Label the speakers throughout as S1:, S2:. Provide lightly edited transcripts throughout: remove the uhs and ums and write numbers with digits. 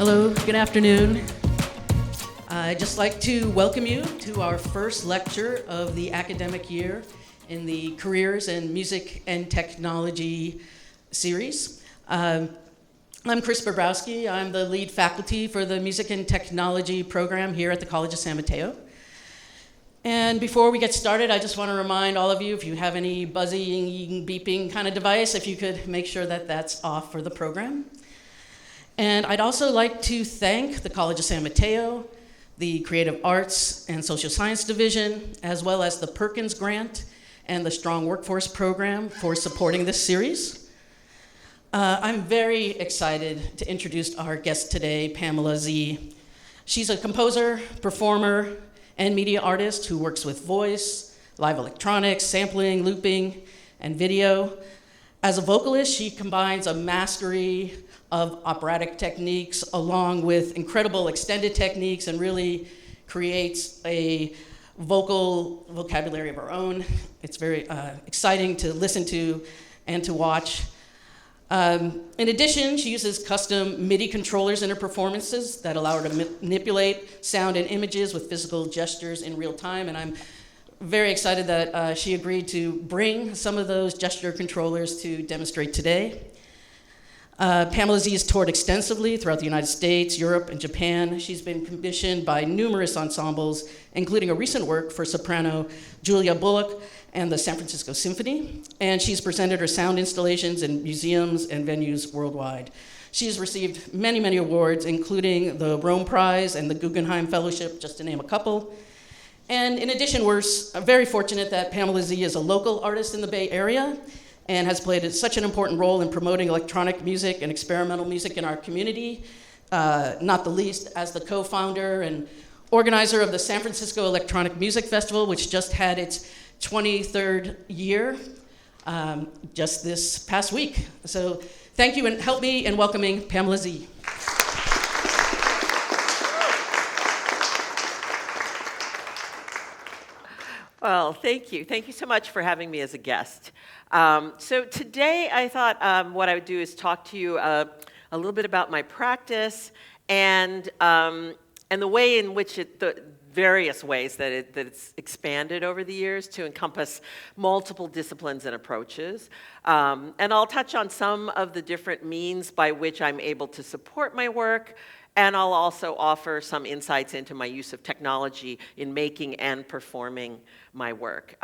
S1: Hello, good afternoon. I'd just like to welcome you to our first lecture of the academic year in the Careers in Music and Technology series. I'm Chris Bobrowski. I'm the lead faculty for the Music and Technology program here at the College of San Mateo. And before we get started, I just want to remind all of you, if you have any buzzing, beeping kind of device, if you could make sure that that's off for the program. And I'd also like to thank the College of San Mateo, the Creative Arts and Social Science Division, as well as the Perkins Grant and the Strong Workforce Program for supporting this series. I'm very excited to introduce our guest today, Pamela Z. She's a composer, performer, and media artist who works with voice, live electronics, sampling, looping, and video. As a vocalist, she combines a mastery of operatic techniques along with incredible extended techniques and really creates a vocal vocabulary of her own. It's very exciting to listen to and to watch. In addition, she uses custom MIDI controllers in her performances that allow her to manipulate sound and images with physical gestures in real time, and I'm very excited that she agreed to bring some of those gesture controllers to demonstrate today. Pamela Z has toured extensively throughout the United States, Europe, and Japan. She's been commissioned by numerous ensembles, including a recent work for soprano Julia Bullock and the San Francisco Symphony, and she's presented her sound installations in museums and venues worldwide. She's received many, many awards, including the Rome Prize and the Guggenheim Fellowship, just to name a couple. And in addition, we're very fortunate that Pamela Z is a local artist in the Bay Area and has played such an important role in promoting electronic music and experimental music in our community, not the least as the co-founder and organizer of the San Francisco Electronic Music Festival, which just had its 23rd year just this past week. So thank you, and help me in welcoming Pamela Z.
S2: Well, thank you. Thank you so much for having me as a guest. So today I thought what I would do is talk to you a little bit about my practice and the way in which the various ways that it's expanded over the years to encompass multiple disciplines and approaches. And I'll touch on some of the different means by which I'm able to support my work, and I'll also offer some insights into my use of technology in making and performing my work.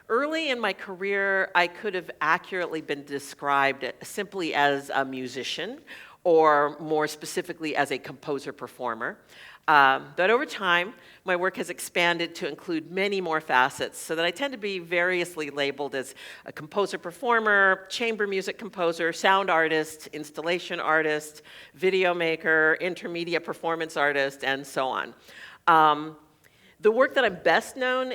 S2: Early in my career, I could have accurately been described simply as a musician, or more specifically as a composer-performer. But over time, my work has expanded to include many more facets, so that I tend to be variously labeled as a composer-performer, chamber music composer, sound artist, installation artist, video maker, intermedia performance artist, and so on. The work that I'm best known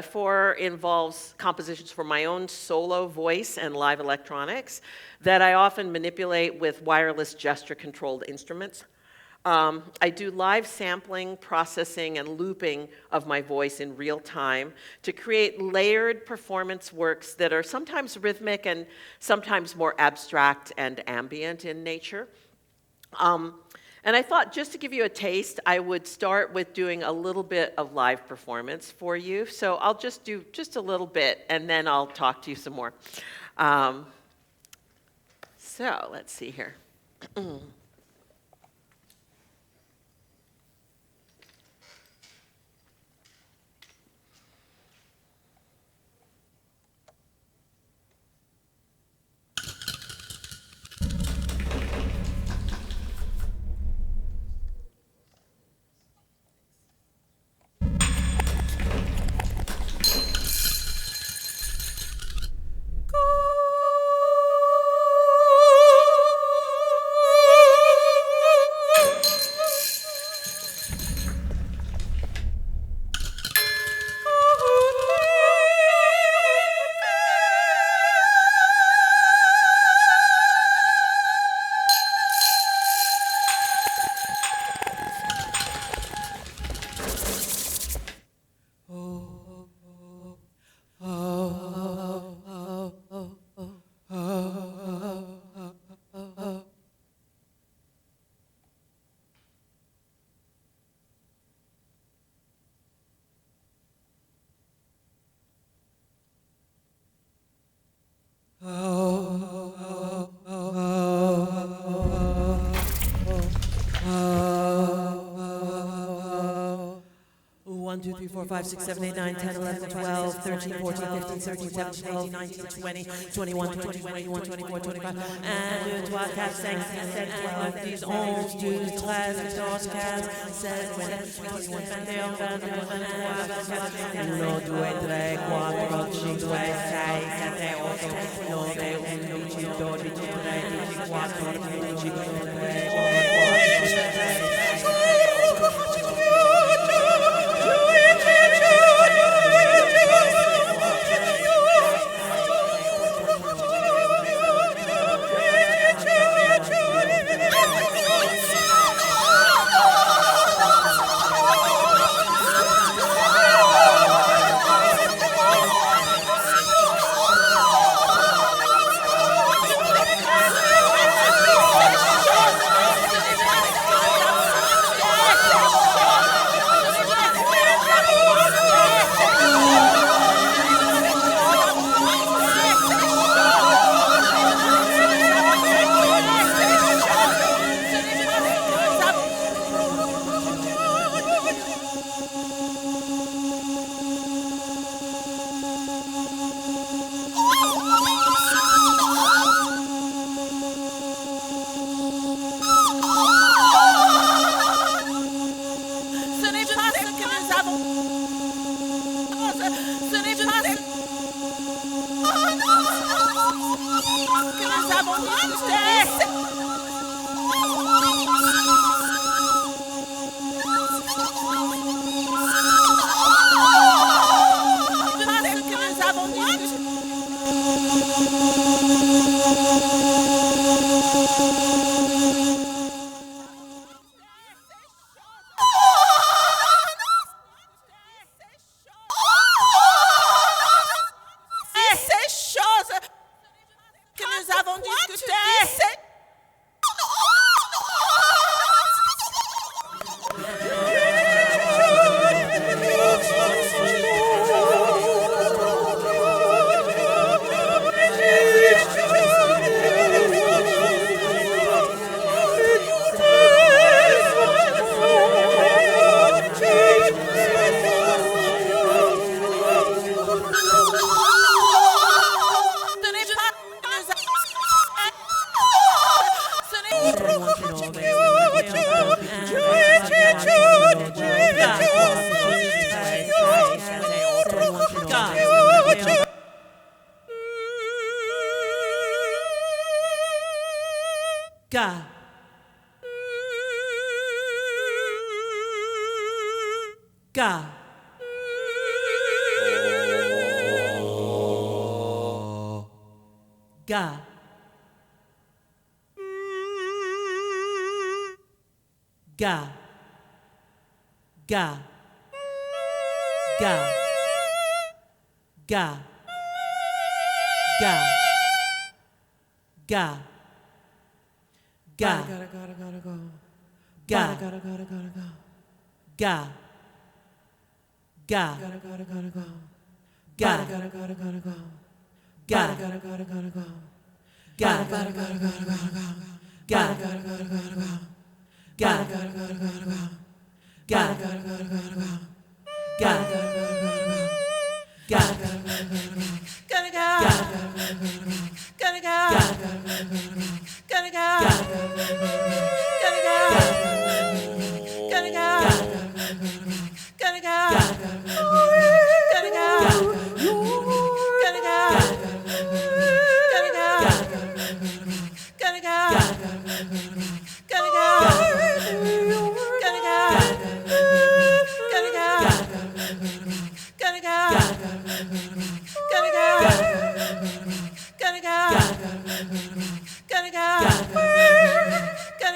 S2: for involves compositions for my own solo voice and live electronics that I often manipulate with wireless gesture-controlled instruments. I do live sampling, processing, and looping of my voice in real time to create layered performance works that are sometimes rhythmic and sometimes more abstract and ambient in nature. And I thought, just to give you a taste, I would start with doing a little bit of live performance for you. So I'll just do just a little bit, and then I'll talk to you some more. So let's see here.
S3: 1, 2, 3, 4, 5, 6, 7, 8, 9, 10, 11, 12, 13, 14, 15, 16, 17, 18, 19, 20, 21, 22, 21, 24, 25, 1, 2, 3, 4, 5, 6, 7, 12, 10, 11, 12, 13, 14, 15, 16, 17, 18, 21, 22, 1, 2, 3, 4, 5, 6, 7, 8, 9, 10, 12, 13, 14, 15, Gonna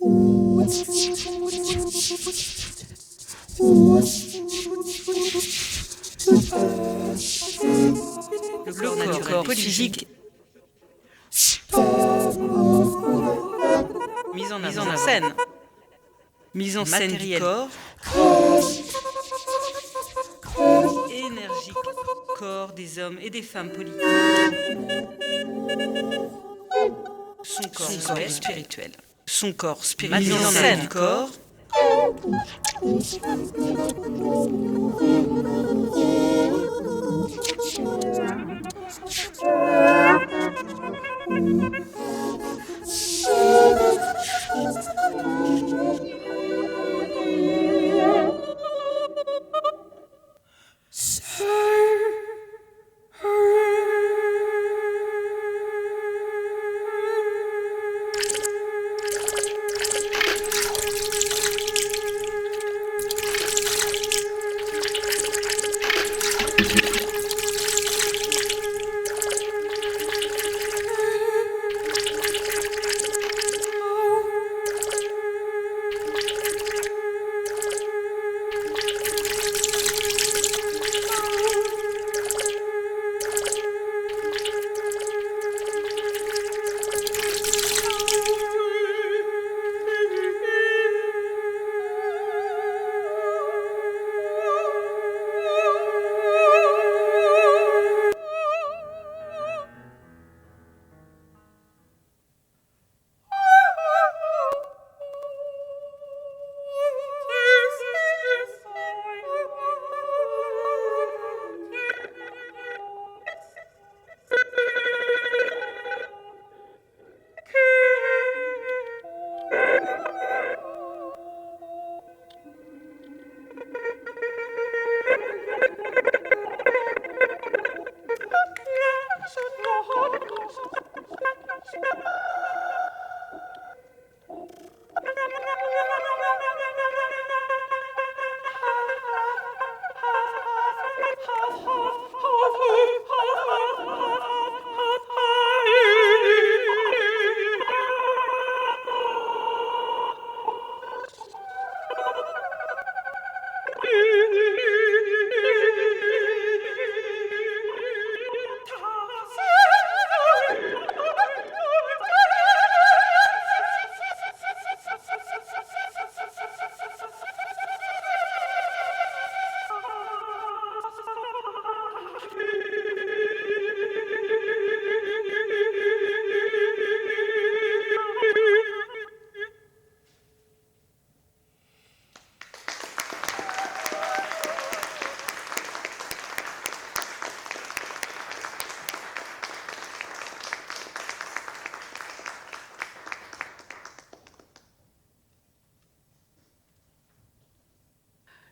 S3: Le corps physique. Mise en scène. Mise en scène du corps. Énergique. Corps des hommes et des femmes politiques. Son corps spirituel. Son corps spirituel. Mise en scène du corps.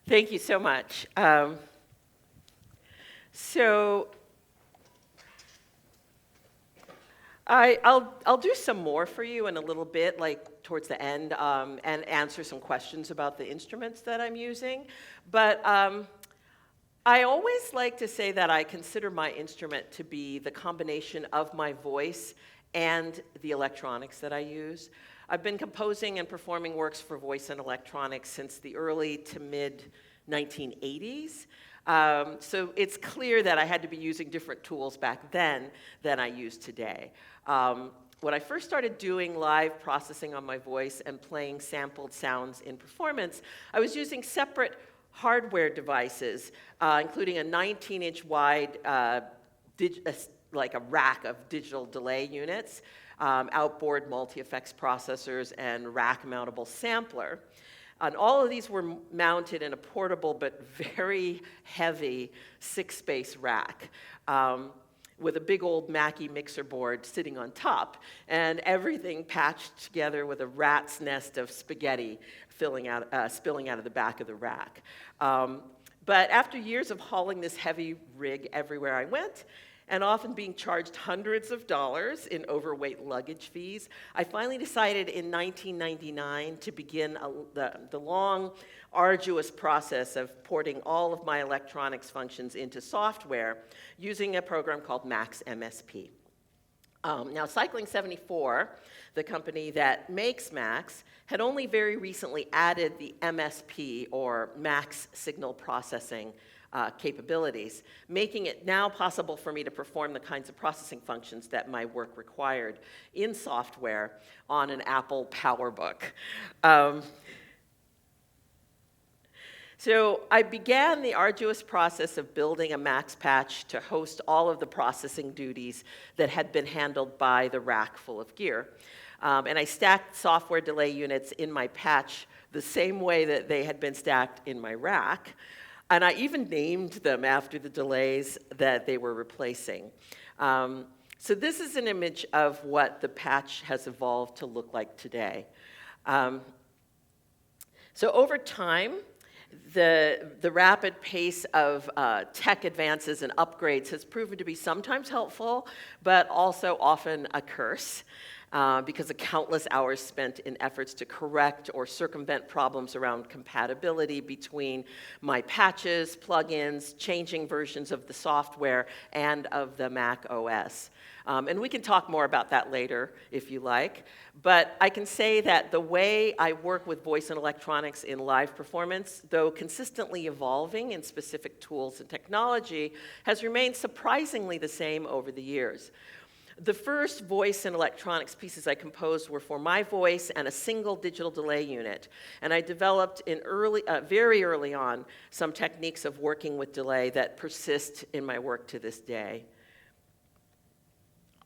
S2: Thank you so much. I'll do some more for you in a little bit, like towards the end, and answer some questions about the instruments that I'm using. But I always like to say that I consider my instrument to be the combination of my voice and the electronics that I use. I've been composing and performing works for voice and electronics since the early to mid-1980s. So it's clear that I had to be using different tools back then than I use today. When I first started doing live processing on my voice and playing sampled sounds in performance, I was using separate hardware devices, including a 19-inch wide, like a rack of digital delay units, outboard multi-effects processors, and rack-mountable sampler. And all of these were mounted in a portable but very heavy 6-space rack with a big old Mackie mixer board sitting on top, and everything patched together with a rat's nest of spaghetti spilling out of the back of the rack. But after years of hauling this heavy rig everywhere I went, and often being charged hundreds of dollars in overweight luggage fees, I finally decided in 1999 to begin the long, arduous process of porting all of my electronics functions into software using a program called Max MSP. Now, Cycling 74, the company that makes Macs, had only very recently added the MSP, or Max Signal Processing capabilities, making it now possible for me to perform the kinds of processing functions that my work required in software on an Apple PowerBook. So I began the arduous process of building a Max patch to host all of the processing duties that had been handled by the rack full of gear. And I stacked software delay units in my patch the same way that they had been stacked in my rack. And I even named them after the delays that they were replacing. So this is an image of what the patch has evolved to look like today. So over time, the rapid pace of tech advances and upgrades has proven to be sometimes helpful, but also often a curse, because of countless hours spent in efforts to correct or circumvent problems around compatibility between my patches, plugins, changing versions of the software, and of the Mac OS. And we can talk more about that later, if you like. But I can say that the way I work with voice and electronics in live performance, though consistently evolving in specific tools and technology, has remained surprisingly the same over the years. The first voice and electronics pieces I composed were for my voice and a single digital delay unit. And I developed very early on some techniques of working with delay that persist in my work to this day.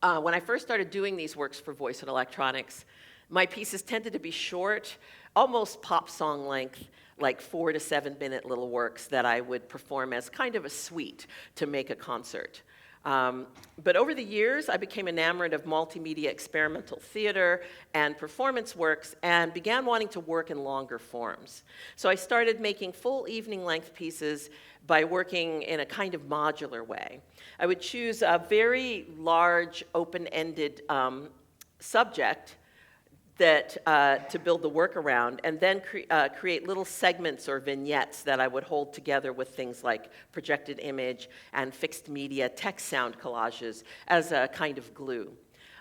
S2: When I first started doing these works for voice and electronics, my pieces tended to be short, almost pop song length, like 4 to 7 minute little works that I would perform as kind of a suite to make a concert. But over the years, I became enamored of multimedia experimental theater and performance works and began wanting to work in longer forms. So I started making full evening-length pieces by working in a kind of modular way. I would choose a very large, open-ended subject to build the work around, and then create little segments or vignettes that I would hold together with things like projected image and fixed media text sound collages as a kind of glue.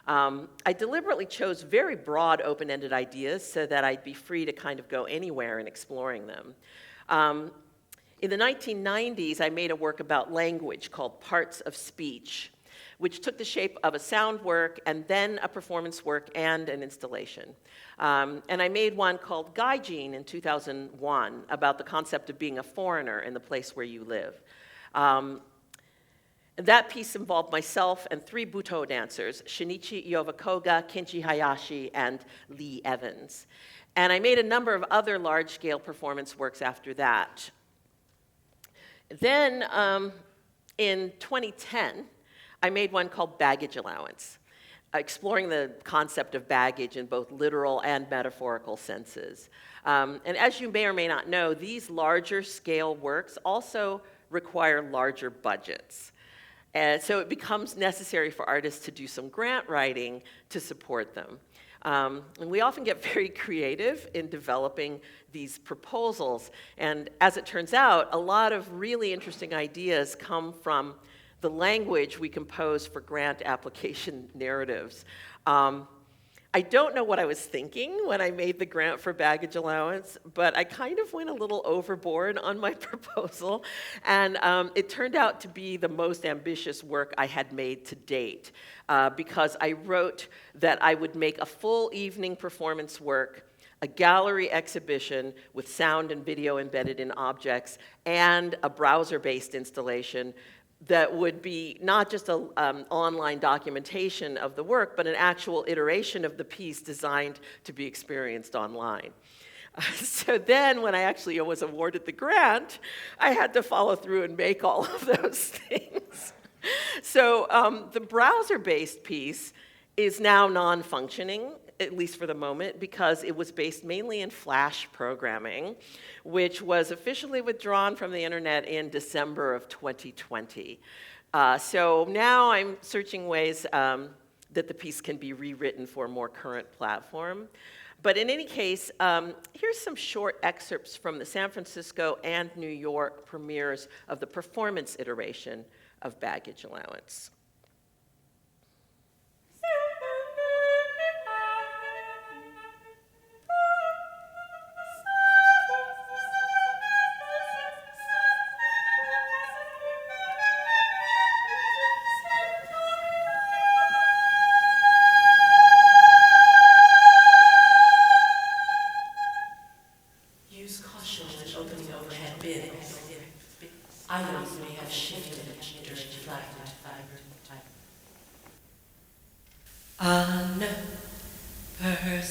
S2: I deliberately chose very broad open-ended ideas so that I'd be free to kind of go anywhere in exploring them. In the 1990s, I made a work about language called Parts of Speech, which took the shape of a sound work and then a performance work and an installation. And I made one called Gaijin in 2001 about the concept of being a foreigner in the place where you live. That piece involved myself and 3 Butoh dancers, Shinichi Yovakoga, Kenji Hayashi, and Lee Evans. And I made a number of other large-scale performance works after that. Then, in 2010, I made one called Baggage Allowance, exploring the concept of baggage in both literal and metaphorical senses. And as you may or may not know, these larger scale works also require larger budgets. And so it becomes necessary for artists to do some grant writing to support them. And we often get very creative in developing these proposals. And as it turns out, a lot of really interesting ideas come from the language we compose for grant application narratives. I don't know what I was thinking when I made the grant for Baggage Allowance, but I kind of went a little overboard on my proposal, and it turned out to be the most ambitious work I had made to date, because I wrote that I would make a full evening performance work, a gallery exhibition with sound and video embedded in objects, and a browser-based installation that would be not just an online documentation of the work, but an actual iteration of the piece designed to be experienced online. So then, when I actually was awarded the grant, I had to follow through and make all of those things. So the browser-based piece is now non-functioning, at least for the moment, because it was based mainly in Flash programming, which was officially withdrawn from the internet in December of 2020. So now I'm searching ways that the piece can be rewritten for a more current platform. But in any case, here's some short excerpts from the San Francisco and New York premieres of the performance iteration of Baggage Allowance.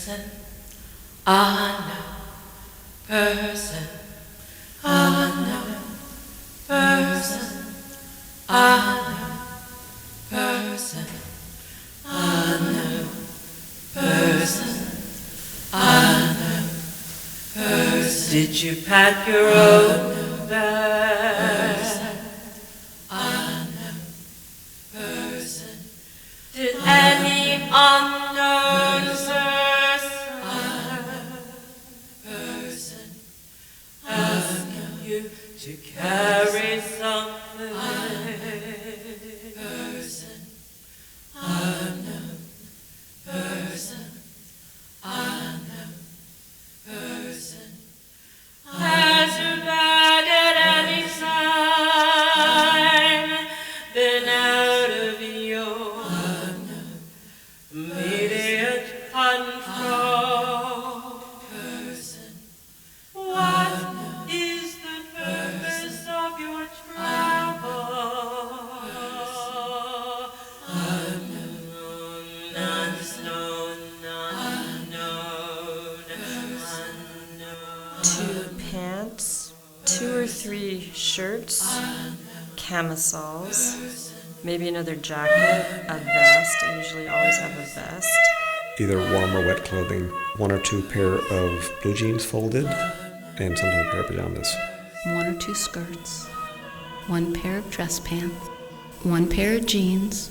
S3: person, unknown person, unknown person, unknown person, unknown person, unknown person. Did you pack your own bag? Unknown person. Did any unknown person ask you to carry something? Person, unknown person, unknown person. Has your bag at any time been out of your immediate control? Person, what is the purpose of your travel? Unknown, unknown.
S4: 2 pants, 2 or 3 shirts, camisoles, maybe another jacket, a vest. I usually always have a vest.
S5: Either warm or wet clothing, 1 or 2 pair of blue jeans folded, and sometimes a pair of pajamas.
S6: 1 or 2 skirts, 1 pair of dress pants, 1 pair of jeans,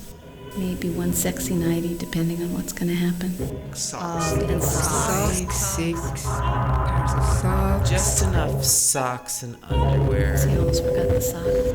S6: maybe 1 sexy nightie, depending on what's going to happen.
S7: Socks.
S6: And socks.
S7: 6 pairs of socks. Just enough socks and underwear.
S6: See, I almost forgot the socks.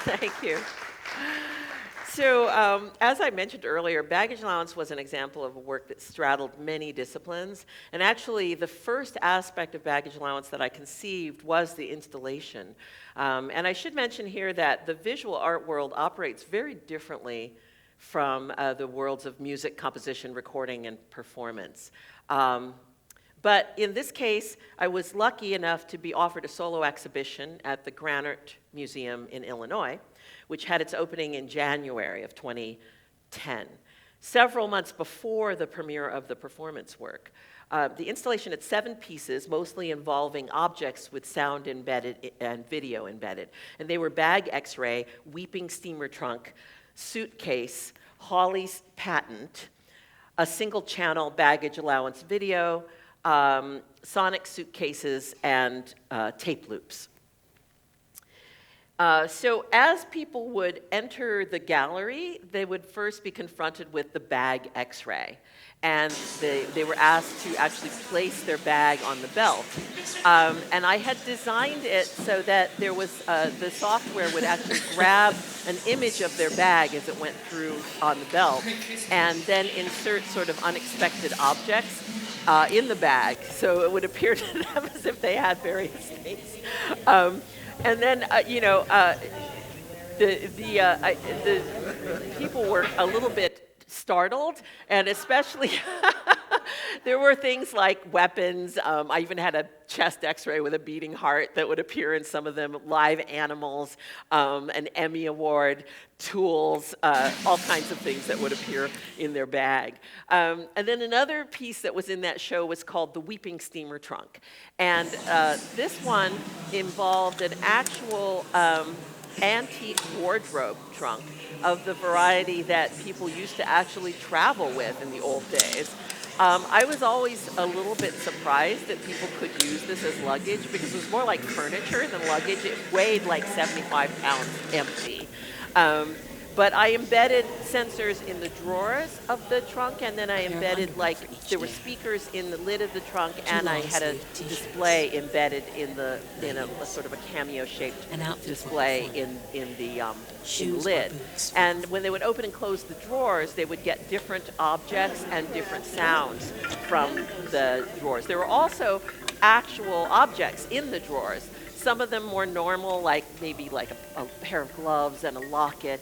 S2: Thank you. So, as I mentioned earlier, baggage allowance was an example of a work that straddled many disciplines. And actually, the first aspect of baggage allowance that I conceived was the installation. And I should mention here that the visual art world operates very differently from the worlds of music, composition, recording, and performance. But in this case, I was lucky enough to be offered a solo exhibition at the Granite Museum in Illinois, which had its opening in January of 2010, several months before the premiere of the performance work. The installation had 7 pieces, mostly involving objects with sound embedded and video embedded. And they were bag x-ray, weeping steamer trunk, suitcase, Hawley's patent, a single-channel baggage allowance video, sonic suitcases, and tape loops. So as people would enter the gallery, they would first be confronted with the bag x-ray. And they were asked to actually place their bag on the belt. And I had designed it so that there was, the software would actually grab an image of their bag as it went through on the belt, and then insert sort of unexpected objects in the bag, so it would appear to them as if they had various things. And then, the people were a little bit startled, and especially there were things like weapons. I even had a chest x-ray with a beating heart that would appear in some of them, live animals, an Emmy Award, tools, all kinds of things that would appear in their bag. And then another piece that was in that show was called the Weeping Steamer Trunk. And this one involved an actual antique wardrobe trunk of the variety that people used to actually travel with in the old days. I was always a little bit surprised that people could use this as luggage, because it was more like furniture than luggage. It weighed like 75 pounds empty. But I embedded sensors in the drawers of the trunk, and then I embedded, like, there were speakers in the lid of the trunk, and I had a display embedded in a sort of a cameo-shaped display in the lid. And when they would open and close the drawers, they would get different objects and different sounds from the drawers. There were also actual objects in the drawers. Some of them more normal, like maybe like a pair of gloves and a locket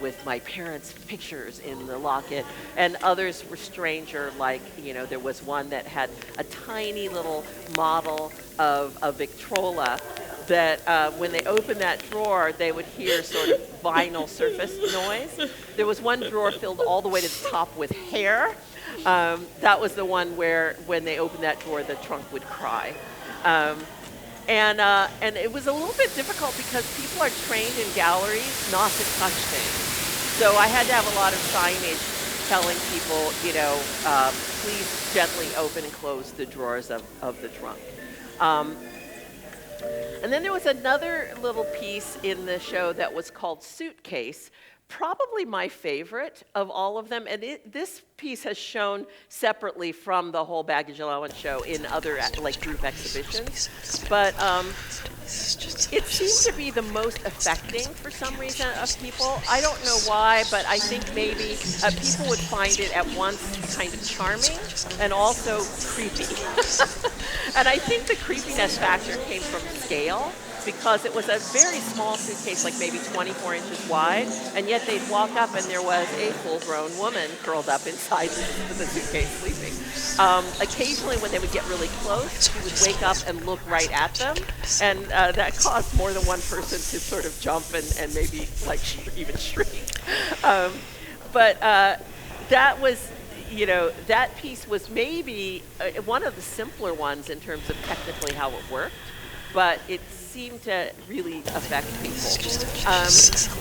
S2: with my parents' pictures in the locket. And others were stranger, like, you know, there was one that had a tiny little model of a Victrola that when they opened that drawer, they would hear sort of vinyl surface noise. There was one drawer filled all the way to the top with hair. That was the one where when they opened that drawer, the trunk would cry. And it was a little bit difficult because people are trained in galleries not to touch things. So I had to have a lot of signage telling people, you know, please gently open and close the drawers of the trunk. And then there was another little piece in the show that was called Suitcase, probably my favorite of all of them. And this piece has shown separately from the whole baggage allowance show in other like group exhibitions. But it seemed to be the most affecting for some reason of people. I don't know why, but I think maybe people would find it at once kind of charming and also creepy. And I think the creepiness factor came from scale, because it was a very small suitcase, like maybe 24 inches wide, and yet they'd walk up and there was a full-grown woman curled up inside the suitcase sleeping. Occasionally when they would get really close, she would wake up and look right at them, and that caused more than one person to sort of jump and maybe like even shriek. But that was, you know, that piece was maybe one of the simpler ones in terms of technically how it worked, but it seemed to really affect people.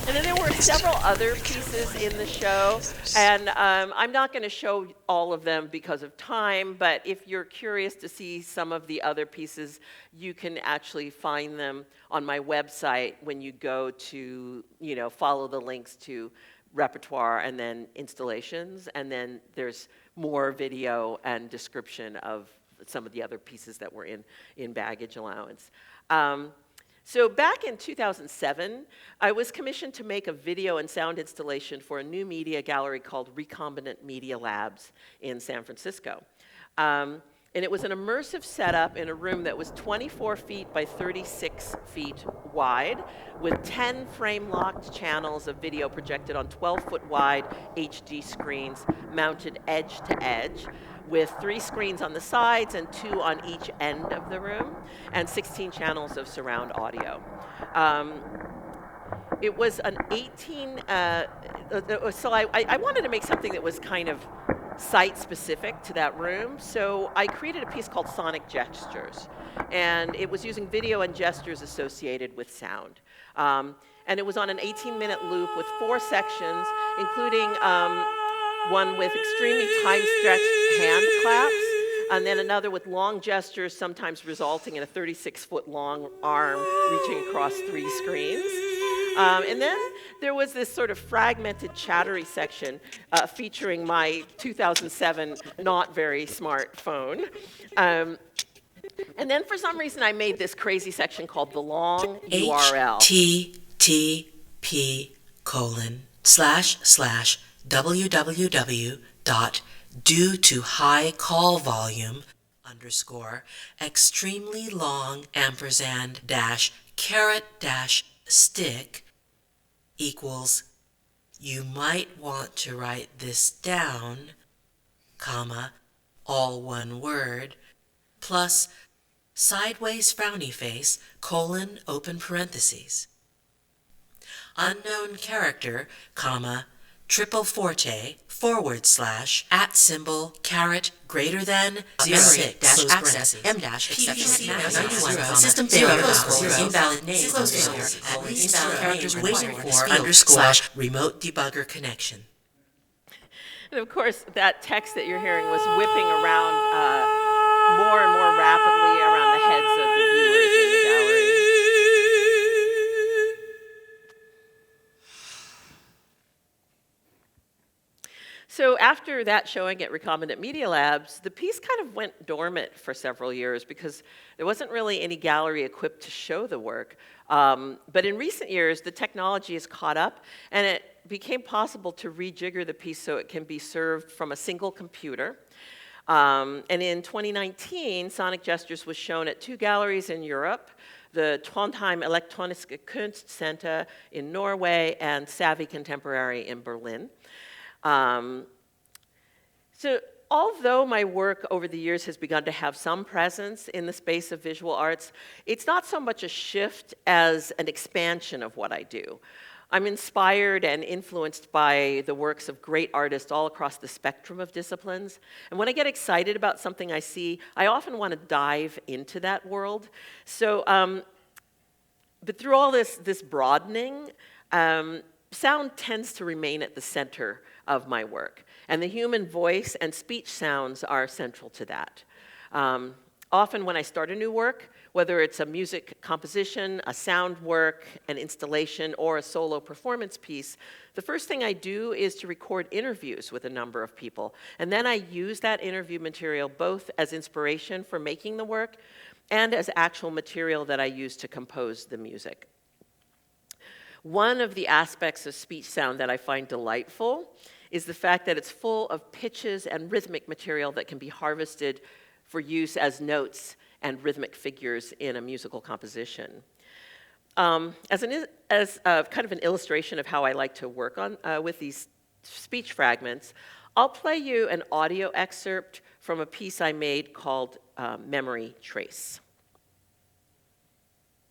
S2: And then there were several other pieces in the show, and I'm not going to show all of them because of time, but if you're curious to see some of the other pieces, you can actually find them on my website when you go to, you know, follow the links to repertoire and then installations, and then there's more video and description of some of the other pieces that were in baggage allowance. So back in 2007, I was commissioned to make a video and sound installation for a new media gallery called Recombinant Media Labs in San Francisco. And it was an immersive setup in a room that was 24 feet by 36 feet wide, with 10 frame-locked channels of video projected on 12-foot wide HD screens mounted edge to edge, with 3 screens on the sides and 2 on each end of the room, and 16 channels of surround audio. It was an 18, so I wanted to make something that was kind of site-specific to that room, so I created a piece called Sonic Gestures, and it was using video and gestures associated with sound. And it was on an 18-minute loop with 4 sections, including one with extremely time-stretched hand claps, and then another with long gestures, sometimes resulting in a 36-foot long arm reaching across 3 screens. And then there was this sort of fragmented, chattery section featuring my 2007 not very smart phone. And then for some reason I made this crazy section called the long URL.
S3: www.due-to-high-call-volume_extremely-long_caret-stick equals, you might want to write this down, comma, all one word, plus sideways frowny face, colon, open parentheses. Unknown character, comma, triple forte, / @ caret greater than 0 dash access m dash PVC 91 system failure invalid name failure invalid characters waiting for _ remote debugger connection.
S2: And of course, that text that you're hearing was whipping around more and more rapidly around the heads of the viewers in the gallery. So after that showing at Recombinant Media Labs, the piece kind of went dormant for several years because there wasn't really any gallery equipped to show the work. But in recent years, the technology has caught up, and it became possible to rejigger the piece so it can be served from a single computer. And in 2019, Sonic Gestures was shown at 2 galleries in Europe, the Trondheim Elektroniske Kunstcenter in Norway and Savvy Contemporary in Berlin. So although my work over the years has begun to have some presence in the space of visual arts, it's not so much a shift as an expansion of what I do. I'm inspired and influenced by the works of great artists all across the spectrum of disciplines. And when I get excited about something I see, I often want to dive into that world. So, but through all this broadening, sound tends to remain at the center of my work. And the human voice and speech sounds are central to that. Often when I start a new work, whether it's a music composition, a sound work, an installation, or a solo performance piece, the first thing I do is to record interviews with a number of people. And then I use that interview material both as inspiration for making the work and as actual material that I use to compose the music. One of the aspects of speech sound that I find delightful is the fact that it's full of pitches and rhythmic material that can be harvested for use as notes and rhythmic figures in a musical composition. As kind of an illustration of how I like to work on with these speech fragments, I'll play you an audio excerpt from a piece I made called Memory Trace.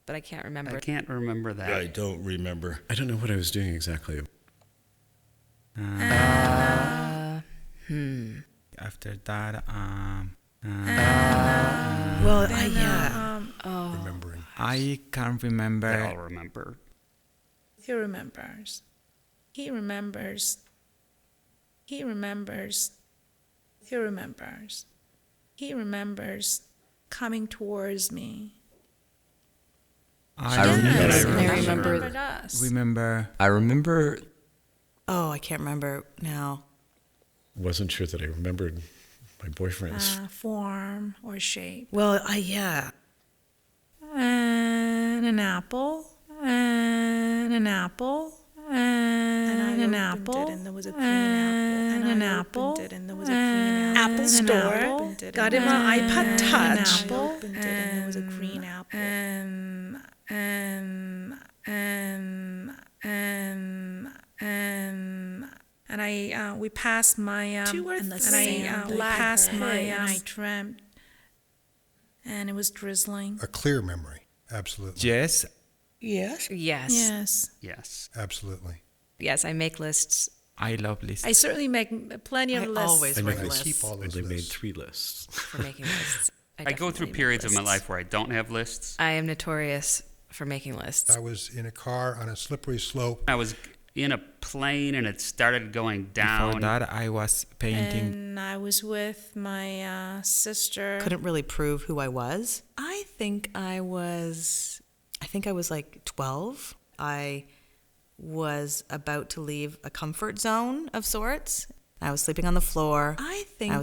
S8: But I can't remember.
S9: I can't remember that.
S10: I don't remember.
S5: I don't know what I was doing exactly.
S7: After that,
S3: Well,
S10: Remembering.
S7: I can't remember.
S9: I'll remember.
S11: He remembers. He remembers. He remembers. He remembers. He remembers coming towards me.
S7: I
S11: Remembered us.
S7: remember.
S8: I remember.
S3: oh, I can't remember now.
S5: Wasn't sure that I remembered my boyfriend's.
S11: Form or shape.
S3: Well,
S11: And an apple. And an apple. And an apple.
S3: And there was a green apple.
S11: And an apple.
S3: And there was a green apple.
S11: Apple store.
S3: Got in my iPod Touch.
S11: Apple.
S3: Opened it and there was a green apple.
S11: And we passed my
S3: Two were
S11: and
S3: the
S11: I
S3: same.
S11: we
S3: Black
S11: passed my
S3: pig.
S11: I dreamt, and it was drizzling.
S10: A clear memory. Absolutely.
S7: Yes.
S3: Yes.
S8: Yes.
S11: Yes,
S9: Yes.
S10: Absolutely.
S8: Yes, I make lists.
S7: I love lists.
S11: I certainly make plenty of
S3: I
S11: lists.
S3: always
S5: I
S3: make
S5: make
S10: I
S3: lists.
S10: keep all those
S5: I made
S10: lists.
S5: 3 lists.
S8: For making lists.
S9: I go through
S8: definitely make
S9: periods of my
S8: lists.
S9: life where I don't have lists.
S8: I am notorious for making lists.
S10: I was in a car on a slippery slope.
S9: I was in a plane and it started going
S7: Before
S9: down.
S7: that, I was painting.
S11: And I was with my sister.
S3: Couldn't really prove who I was. I think I was like 12. I was about to leave a comfort zone of sorts. I was sleeping on the floor. I think I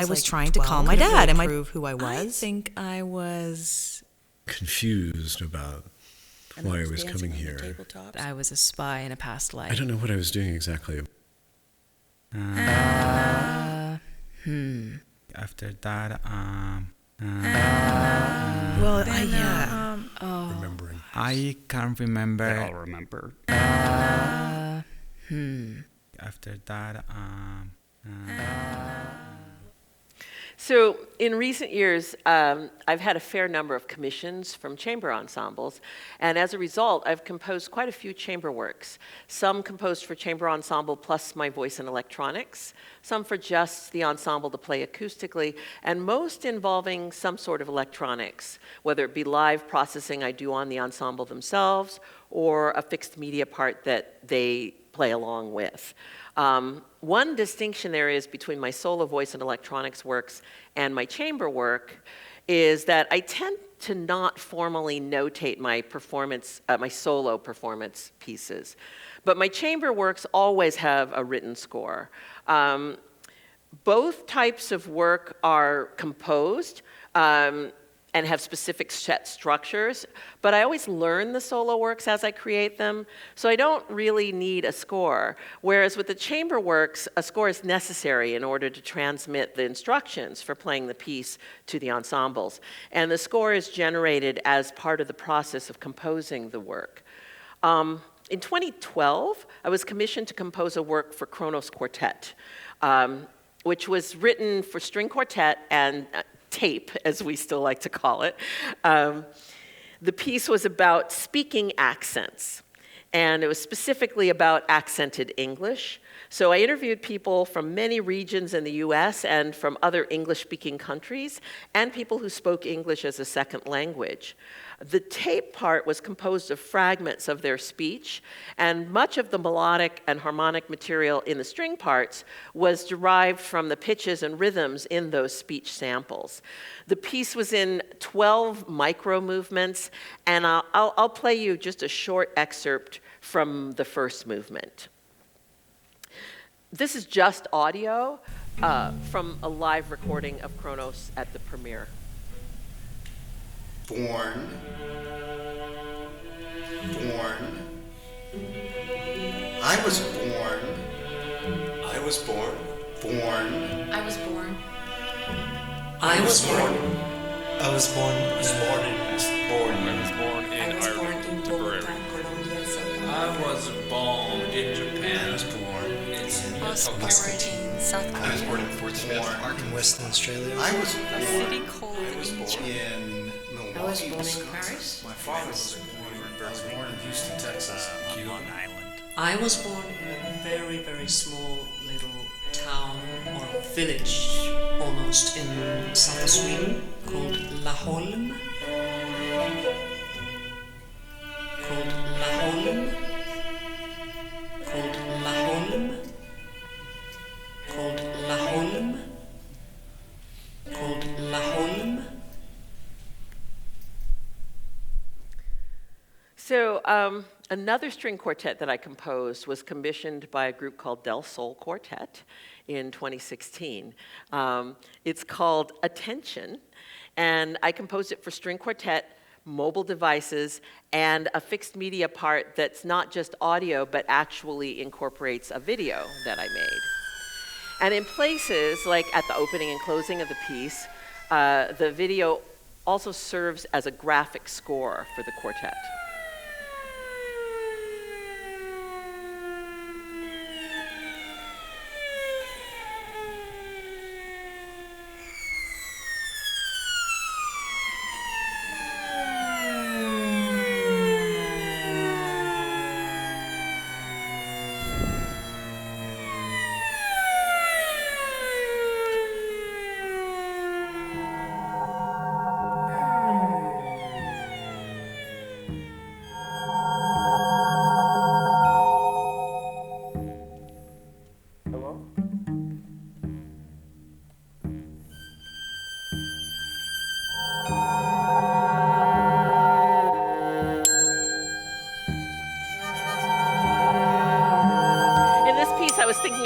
S3: was trying to call my dad and prove who I was. I think I was
S5: Confused about why I was coming here.
S8: I was a spy in a past life.
S5: I don't know what I was doing exactly.
S7: After that,
S3: Well,
S10: Remembering.
S7: I can't remember.
S9: I'll remember.
S7: After that,
S2: So in recent years, I've had a fair number of commissions from chamber ensembles, and as a result, I've composed quite a few chamber works. Some composed for chamber ensemble plus my voice and electronics, some for just the ensemble to play acoustically, and most involving some sort of electronics, whether it be live processing I do on the ensemble themselves, or a fixed media part that they play along with. One distinction there is between my solo voice and electronics works and my chamber work is that I tend to not formally notate my performance, my solo performance pieces. But my chamber works always have a written score. Both types of work are composed and have specific set structures, but I always learn the solo works as I create them, so I don't really need a score. Whereas with the chamber works, a score is necessary in order to transmit the instructions for playing the piece to the ensembles. And the score is generated as part of the process of composing the work. In 2012, I was commissioned to compose a work for Kronos Quartet, which was written for string quartet and tape, as we still like to call it. The piece was about speaking accents, and it was specifically about accented English. So I interviewed people from many regions in the US and from other English-speaking countries, and people who spoke English as a second language. The tape part was composed of fragments of their speech, and much of the melodic and harmonic material in the string parts was derived from the pitches and rhythms in those speech samples. The piece was in 12 micro movements, and I'll play you just a short excerpt from the first movement. This is just audio from a live recording of Kronos at the premiere.
S12: Born. I was born. I was born. Born.
S6: I was born.
S12: I was born.
S13: I was born.
S12: I was born in
S13: Tipperary.
S14: I was born in Japan.
S13: I was born in
S6: South Korea.
S13: I was born in Fort Smith, in Western Australia.
S12: I was
S6: A city called
S12: in Milwaukee,
S6: I was born in
S12: Wisconsin.
S6: Paris.
S12: My father was born in Houston, Texas.
S14: On Long Island.
S15: I was born in a very, very small little town or village, almost in south of Sweden, called Laholm. Called Laholm. Called Laholm. Called Laholm. Called Laholm.
S2: So another string quartet that I composed was commissioned by a group called Del Sol Quartet in 2016. It's called Attention, and I composed it for string quartet, mobile devices, and a fixed media part that's not just audio, but actually incorporates a video that I made. And in places, like at the opening and closing of the piece, the video also serves as a graphic score for the quartet.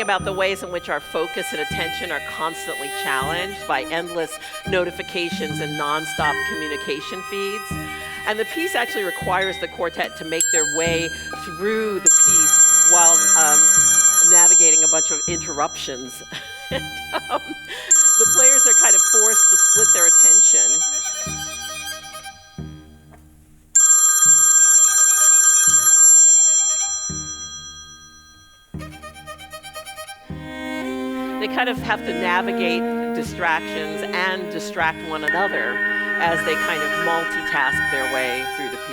S2: About the ways in which our focus and attention are constantly challenged by endless notifications and nonstop communication feeds. And the piece actually requires the quartet to make their way through the piece while navigating a bunch of interruptions. And, the players are kind of forced to split their attention. They kind of have to navigate distractions and distract one another as they kind of multitask their way through the piece.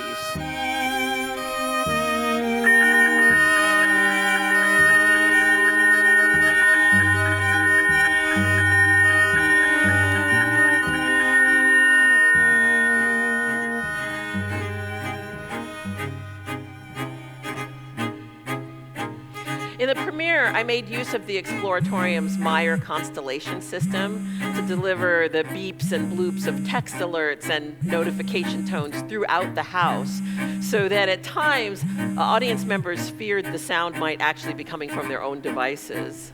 S2: In the premiere, I made use of the Exploratorium's Meyer constellation system to deliver the beeps and bloops of text alerts and notification tones throughout the house, so that at times, audience members feared the sound might actually be coming from their own devices.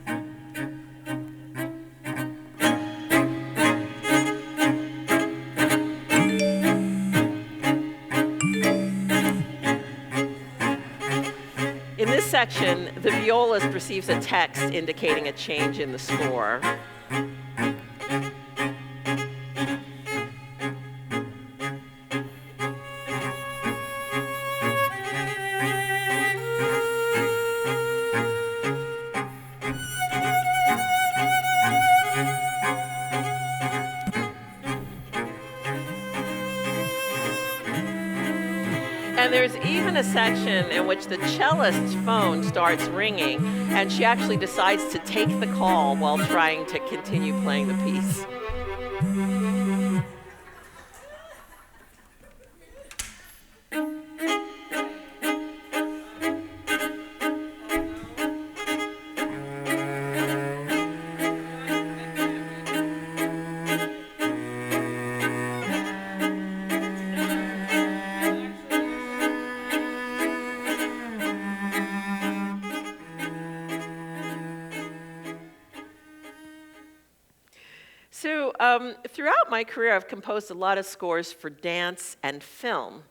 S2: In this section, the violist receives a text indicating a change in the score. And there's even a section in which the cellist's phone starts ringing, and she actually decides to take the call while trying to continue playing the piece. So throughout my career, I've composed a lot of scores for dance and film.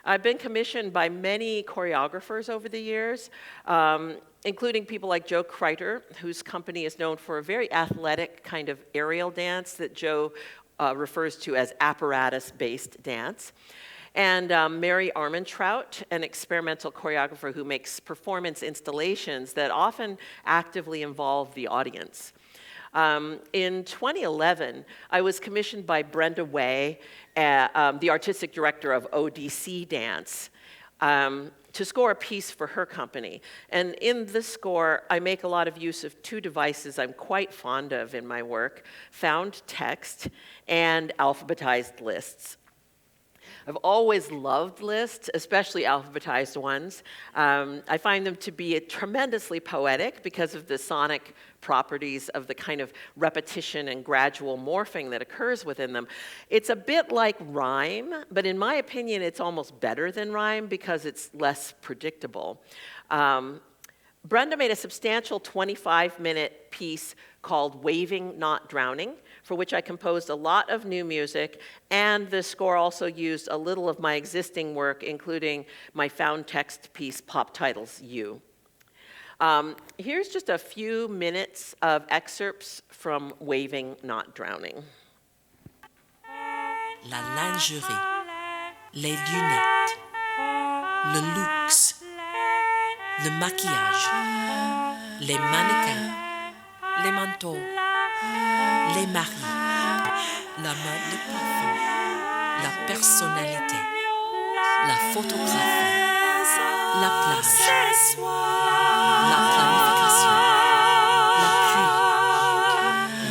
S2: I've been commissioned by many choreographers over the years, including people like Joe Kreiter, whose company is known for a very athletic kind of aerial dance that Joe refers to as apparatus-based dance. And Mary Armentrout, an experimental choreographer who makes performance installations that often actively involve the audience. In 2011, I was commissioned by Brenda Way, the artistic director of ODC Dance, to score a piece for her company. And in this score, I make a lot of use of two devices I'm quite fond of in my work: found text and alphabetized lists. I've always loved lists, especially alphabetized ones. I find them to be tremendously poetic because of the sonic properties of the kind of repetition and gradual morphing that occurs within them. It's a bit like rhyme, but in my opinion, it's almost better than rhyme because it's less predictable. Brenda made a substantial 25-minute piece called Waving, Not Drowning, for which I composed a lot of new music, and the score also used a little of my existing work, including my found text piece, Pop Titles You. Here's just a few minutes of excerpts from Waving, Not Drowning.
S16: La lingerie, les lunettes, le luxe, le maquillage, les mannequins, les manteaux, les maris, la mode de parfum, la personnalité, la photographie, la plage, la planification, l'appui,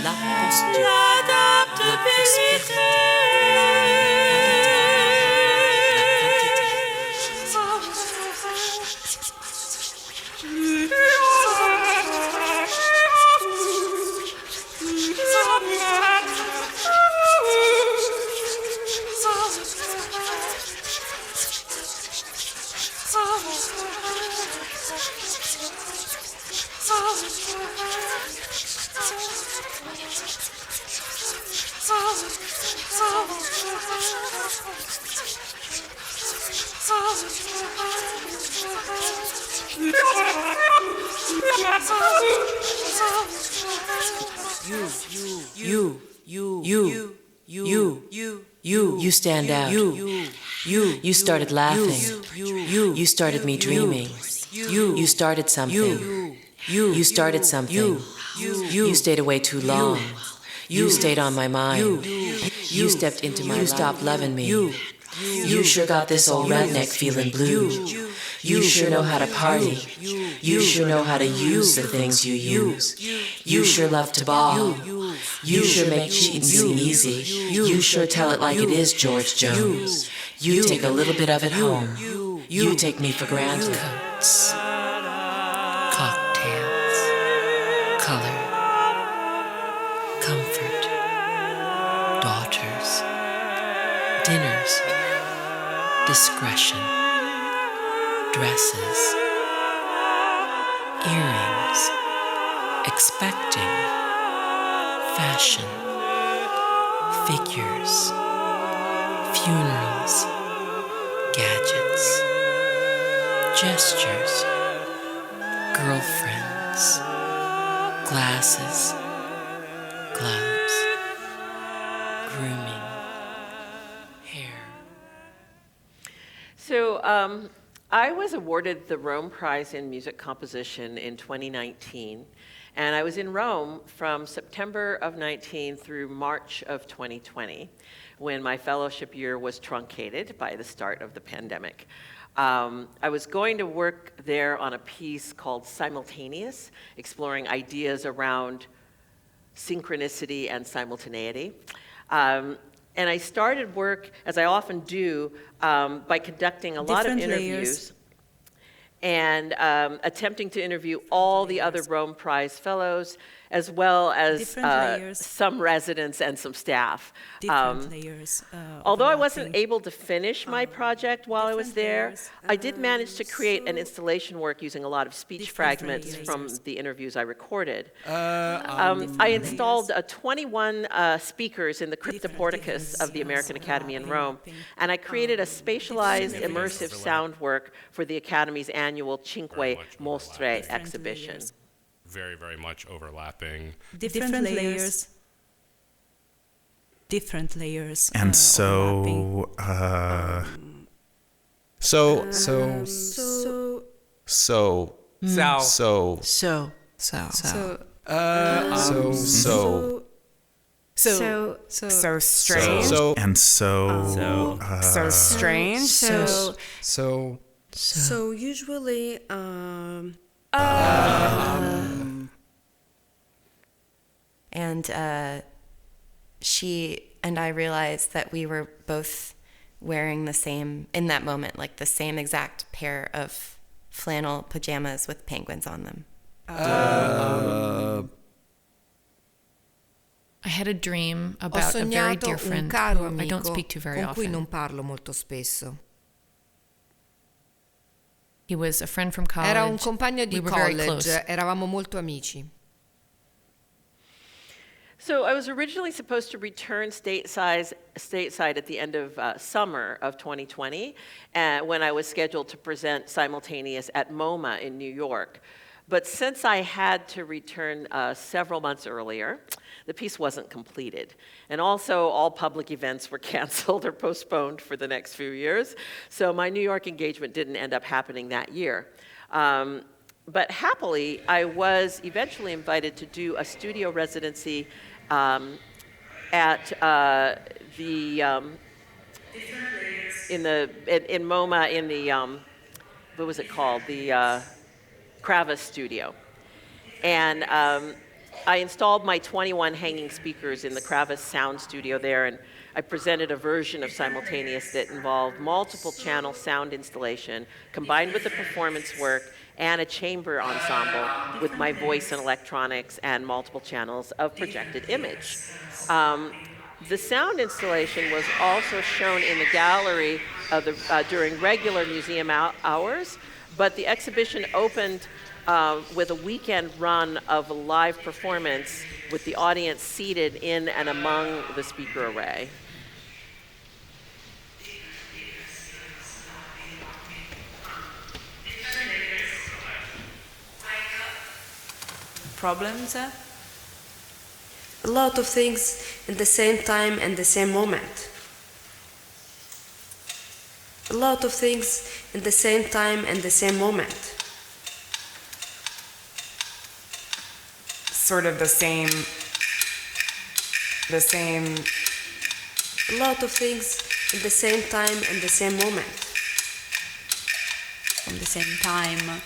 S16: la posture, la prospérité. You stand out. You started laughing. You started me dreaming. You started something. You started something. You stayed away too long. You stayed on my mind. You stepped into my life. You stopped loving me. You sure got this old redneck feeling blue. You sure know how to party. You sure know how to use the things you use. You sure love to ball. You sure make cheating seem easy. You sure tell it like it is, George Jones. You take a little bit of it home. You take me for granted. Cocktail. discretion, dresses, earrings, expecting, fashion, figures, funerals, gadgets, gestures, girlfriends, glasses, gloves, grooming, hair.
S2: So I was awarded the Rome Prize in Music Composition in 2019, and I was in Rome from September of 19 through March of 2020, when my fellowship year was truncated by the start of the pandemic. I was going to work there on a piece called Simultaneous, exploring ideas around synchronicity and simultaneity. And I started work, as I often do, by conducting a lot of interviews and attempting to interview all the other Rome Prize fellows, as well as some residents and some staff. Although I wasn't able to finish my project while I was there, I did manage to create an installation work using a lot of speech fragments from the interviews I recorded. I installed 21 speakers in the Cryptoporticus of the American Academy in Rome, and I created a spatialized immersive sound work for the Academy's annual Cinque Mostre exhibition.
S17: Very, very much overlapping.
S11: Different layers. Different layers.
S18: And so, so.
S3: Strange.
S4: So usually, and she and I realized that we were both wearing the same, in that moment, like the same exact pair of flannel pajamas with penguins on them.
S19: I had a dream about a very dear friend who I don't speak to very
S3: con cui
S19: often.
S3: non parlo molto spesso.
S19: He was a friend from college.
S3: Era un compagno di
S19: We were very
S3: college,
S19: close.
S3: eravamo molto amici.
S2: So I was originally supposed to return stateside at the end of summer of 2020, when I was scheduled to present Simultaneous at MoMA in New York. But since I had to return several months earlier, the piece wasn't completed. And also, all public events were canceled or postponed for the next few years. So my New York engagement didn't end up happening that year. But happily, I was eventually invited to do a studio residency at in MoMA in the what was it called, the Kravis studio. And I installed my 21 hanging speakers in the Kravis sound studio there, and I presented a version of Simultaneous that involved multiple channel sound installation combined with the performance work and a chamber ensemble with my voice and electronics and multiple channels of projected image. The sound installation was also shown in the gallery of during regular museum hours, but the exhibition opened with a weekend run of a live performance with the audience seated in and among the speaker array.
S11: Problems?
S4: A lot of things at the same time and the same moment. A lot of things at the same time and the same moment.
S3: Sort of the same.
S4: A lot of things at the same time and the same moment.
S11: From the same time.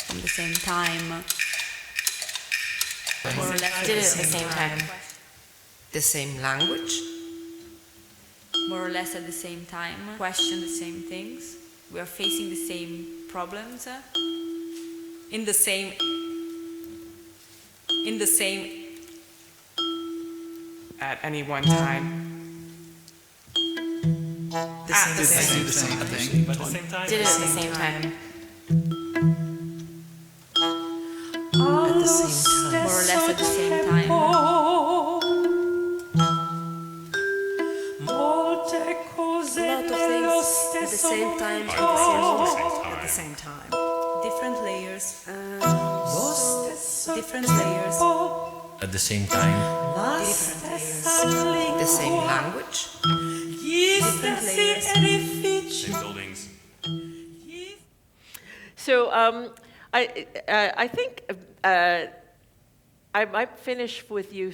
S11: From the same time.
S3: More or less
S4: Did it at the same time.
S3: The same language?
S11: More or less at the same time. Question the same things. We are facing the same problems. In the same
S3: At any one time.
S4: The same
S7: thing. But at the same time.
S4: Did it at the same time.
S11: At the same time. More or less at the same time. A lot of things at the same time,
S3: At the same time. Different layers. Different layers.
S12: At the same time.
S3: Different layers. The same language. Different layers.
S17: Same buildings.
S2: So I think I might finish with you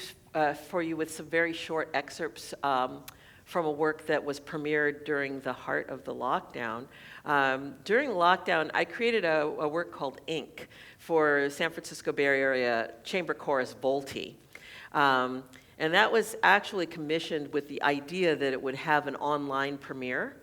S2: for you with some very short excerpts from a work that was premiered during the heart of the lockdown. During the lockdown, I created a work called Ink for San Francisco Bay Area Chamber Chorus Volti. And that was actually commissioned with the idea that it would have an online premiere.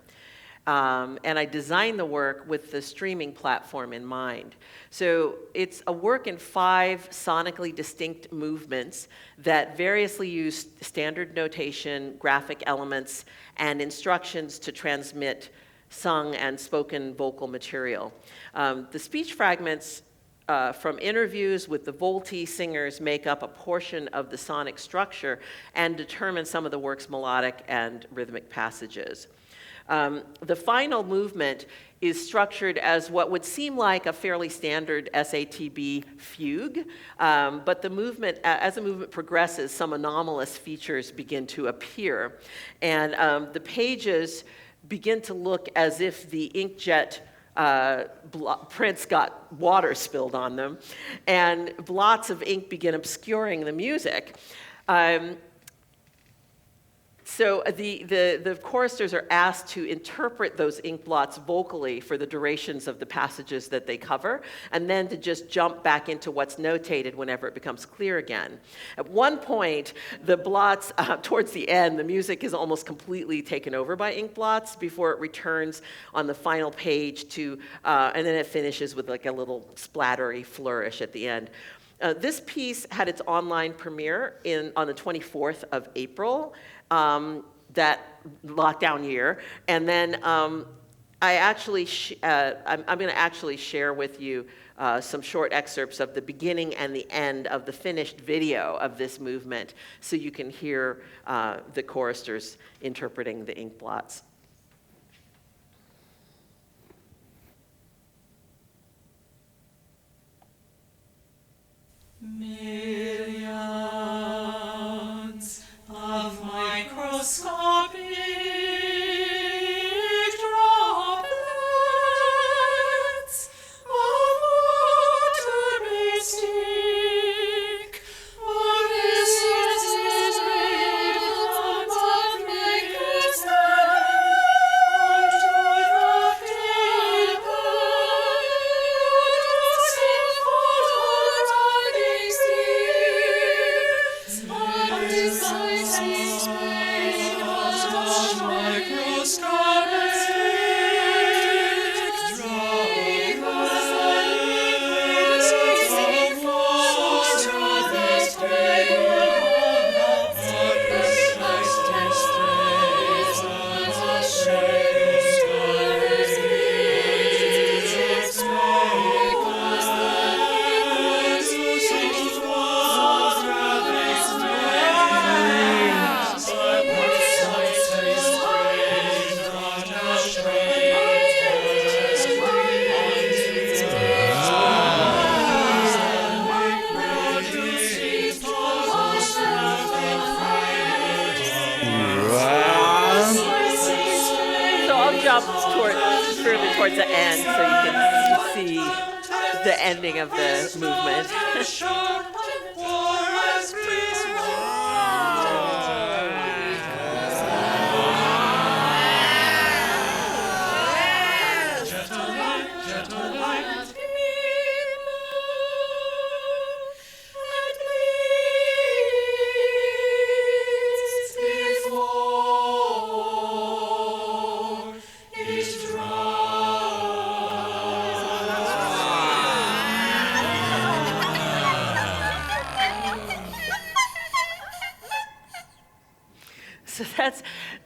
S2: And I designed the work with the streaming platform in mind. So it's a work in 5 sonically distinct movements that variously use standard notation, graphic elements, and instructions to transmit sung and spoken vocal material. The speech fragments from interviews with the Volti singers make up a portion of the sonic structure and determine some of the work's melodic and rhythmic passages. The final movement is structured as what would seem like a fairly standard SATB fugue, but the movement, as the movement progresses, some anomalous features begin to appear. And the pages begin to look as if the inkjet prints got water spilled on them, and blots of ink begin obscuring the music. So the choristers are asked to interpret those ink blots vocally for the durations of the passages that they cover, and then to just jump back into what's notated whenever it becomes clear again. At one point, the blots, towards the end, the music is almost completely taken over by ink blots before it returns on the final page to, and then it finishes with like a little splattery flourish at the end. This piece had its online premiere on the 24th of April, that lockdown year, and then I'm going to actually share with you some short excerpts of the beginning and the end of the finished video of this movement, so you can hear the choristers interpreting the ink blots.
S3: Millions of microscopic droplets of water may stink, but this is made from what makes them unto the paper.
S2: Further towards the end, so you can see the ending of the movement.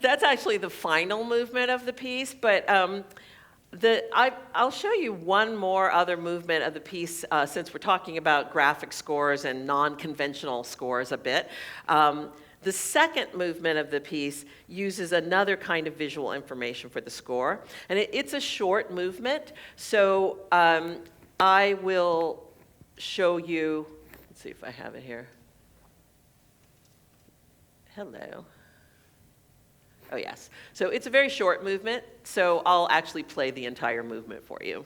S2: that's actually the final movement of the piece, but I'll show you one more other movement of the piece since we're talking about graphic scores and non-conventional scores a bit. The second movement of the piece uses another kind of visual information for the score, and it's a short movement, so I will show you, let's see if I have it here. Hello. Oh, yes. So it's a very short movement, so I'll actually play the entire movement for you.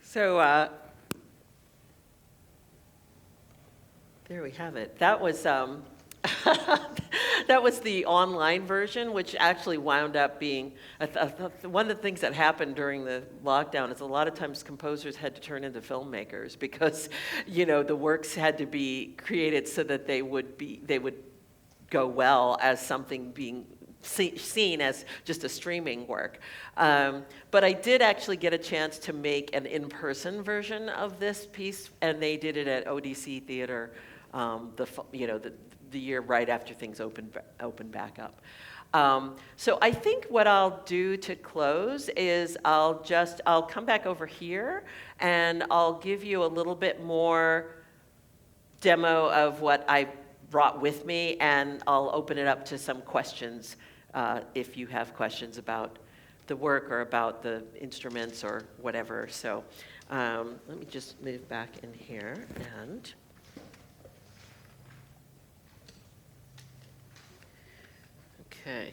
S2: So there we have it. That was that was the online version, which actually wound up being one of the things that happened during the lockdown is a lot of times composers had to turn into filmmakers because, you know, the works had to be created so that they would go well as something being seen as just a streaming work. But I did actually get a chance to make an in-person version of this piece, and they did it at ODC Theater the year right after things opened back up. So I think what I'll do to close is I'll come back over here and I'll give you a little bit more demo of what I brought with me, and I'll open it up to some questions if you have questions about the work or about the instruments or whatever. So let me just move back in here and okay.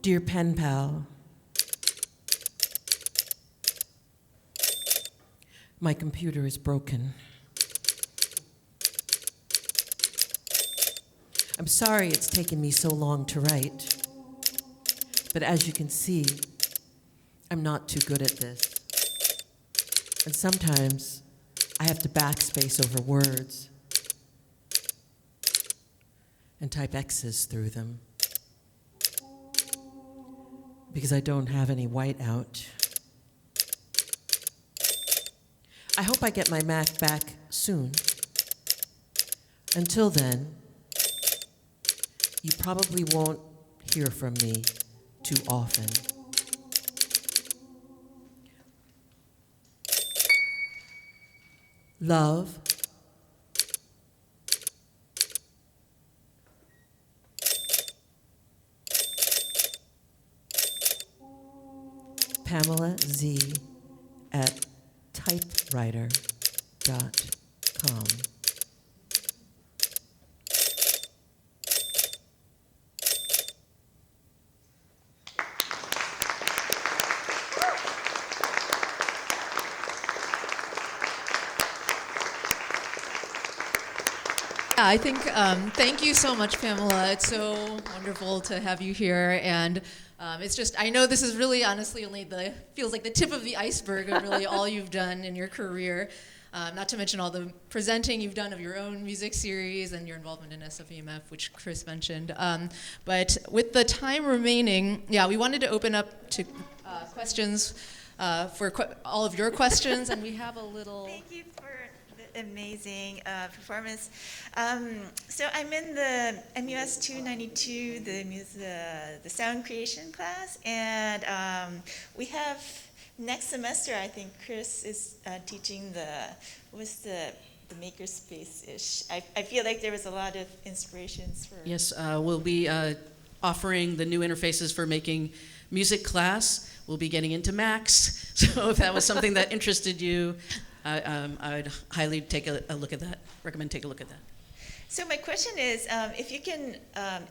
S3: Dear pen pal, my computer is broken. I'm sorry it's taken me so long to write, but as you can see, I'm not too good at this. And sometimes I have to backspace over words and type X's through them, because I don't have any whiteout. I hope I get my Mac back soon. Until then, you probably won't hear from me too often. Love, Pamela Z at typewriter.com.
S20: I think, thank you so much, Pamela. It's so wonderful to have you here. And it's just, I know this is really honestly only feels like the tip of the iceberg of really all you've done in your career. Not to mention all the presenting you've done of your own music series and your involvement in SFEMF, which Chris mentioned. But with the time remaining, yeah, we wanted to open up to questions for all of your questions, and we have a little...
S21: Thank you for the amazing performance. So I'm in the MUS 292, the sound creation class, and we have next semester, I think Chris is teaching the makerspace-ish. I feel like there was a lot of inspirations for...
S1: Yes, we'll be offering the new interfaces for making music class. We'll be getting into Max. So if that was something that interested you, I'd highly take a look at that. Recommend take a look at that.
S21: So my question is, if you can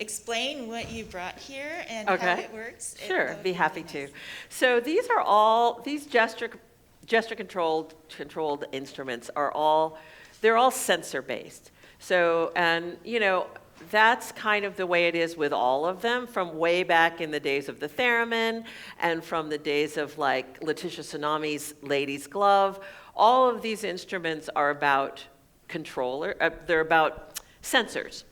S21: explain what you brought here and how it works.
S2: Sure, I'd be happy to. So these are all, these gesture-controlled instruments are all, they're all sensor-based. So, and you know, that's kind of the way it is with all of them, from way back in the days of the theremin and from the days of like Letitia Tsunami's Lady's Glove. All of these instruments are about they're about sensors.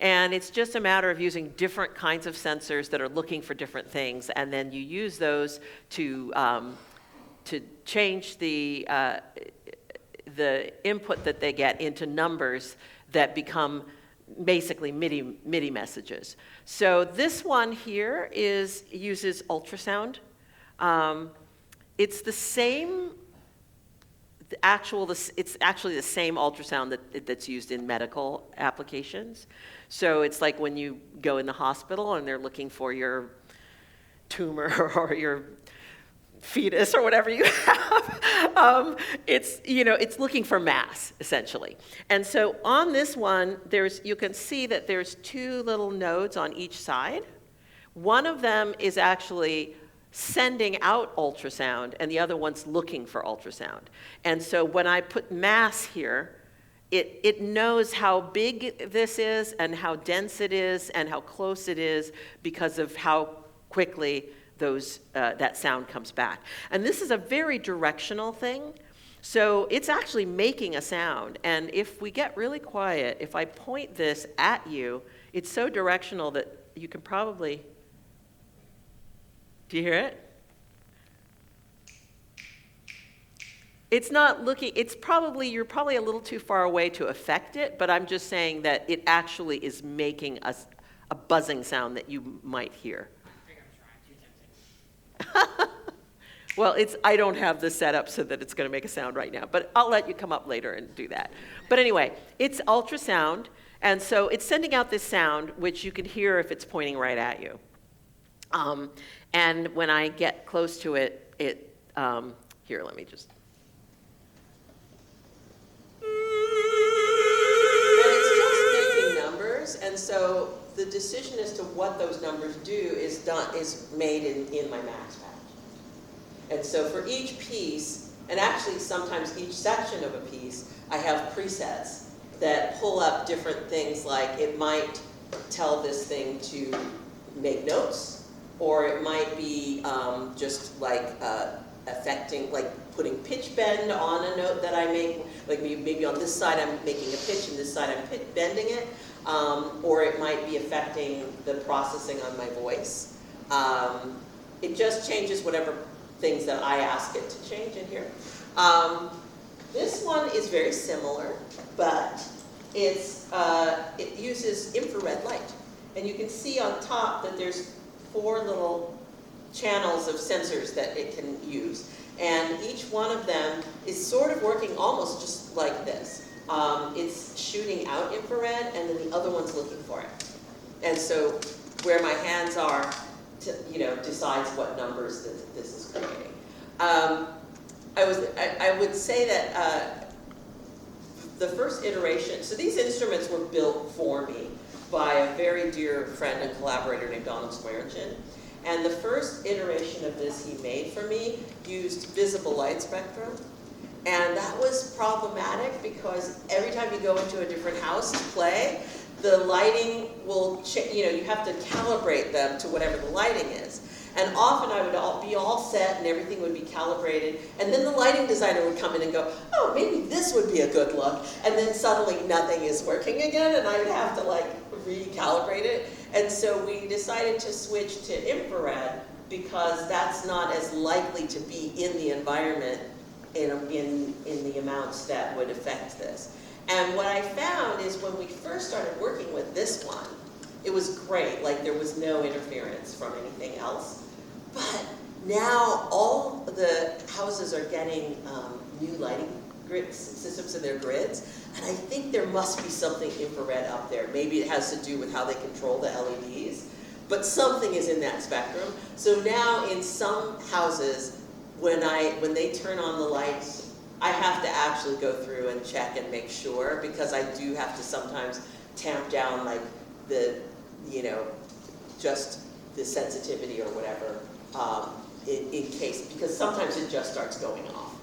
S2: And it's just a matter of using different kinds of sensors that are looking for different things, and then you use those to change the input that they get into numbers that become basically MIDI messages. So this one here uses ultrasound. It's the same. It's actually the same ultrasound that's used in medical applications. So it's like when you go in the hospital and they're looking for your tumor or your fetus or whatever you have. It's looking for mass, essentially. And so on this one, you can see that there's two little nodes on each side. One of them is actually sending out ultrasound, and the other one's looking for ultrasound. And so when I put mass here, it knows how big this is and how dense it is and how close it is because of how quickly that sound comes back. And this is a very directional thing. So it's actually making a sound. And if we get really quiet, if I point this at you, it's so directional that you can probably, do you hear it? It's not looking, you're probably a little too far away to affect it, but I'm just saying that it actually is making a buzzing sound that you might hear. Well, I don't have this set up so that it's going to make a sound right now, but I'll let you come up later and do that. But anyway, it's ultrasound, and so it's sending out this sound, which you can hear if it's pointing right at you. And when I get close to it, here, let me just. And it's just making numbers, and so the decision as to what those numbers do is made in my Max package. And so for each piece, and actually sometimes each section of a piece, I have presets that pull up different things, like it might tell this thing to make notes, or it might be just like affecting, like putting pitch bend on a note that I make, like maybe on this side I'm making a pitch and this side I'm bending it, or it might be affecting the processing on my voice. It just changes whatever things that I ask it to change in here. This one is very similar, but it uses infrared light. And you can see on top that there's 4 little channels of sensors that it can use. And each one of them is sort of working almost just like this. It's shooting out infrared, and then the other one's looking for it. And so where my hands are, decides what numbers this is creating. I would say that the first iteration, so these instruments were built for me by a very dear friend and collaborator named Donald Swearingen. And the first iteration of this he made for me used visible light spectrum. And that was problematic because every time you go into a different house to play, the lighting will change, you have to calibrate them to whatever the lighting is. And often I would be all set and everything would be calibrated, and then the lighting designer would come in and go, oh, maybe this would be a good look, and then suddenly nothing is working again, and I would have to recalibrate it. And so we decided to switch to infrared because that's not as likely to be in the environment in the amounts that would affect this. And what I found is when we first started working with this one, it was great, there was no interference from anything else. But now all the houses are getting new lighting systems in their grids, and I think there must be something infrared up there. Maybe it has to do with how they control the LEDs. but something is in that spectrum. So now in some houses, when they turn on the lights, I have to actually go through and check and make sure, because I do have to sometimes tamp down like the, just the sensitivity or whatever, in case, because sometimes it just starts going off.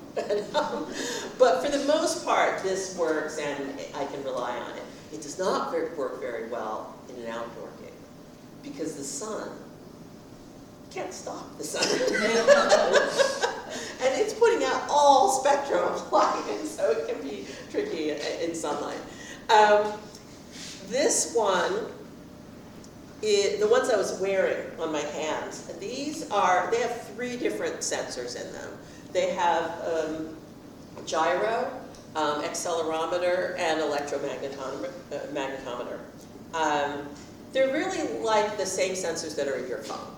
S2: But for the most part, this works and I can rely on it. It does not work very well in an outdoor gig, because the sun can't stop the sun. And it's putting out all spectrum of light, and so it can be tricky in sunlight. This one, the ones I was wearing on my hands, they have 3 different sensors in them. They have gyro, accelerometer, and magnetometer. They're really like the same sensors that are in your phone.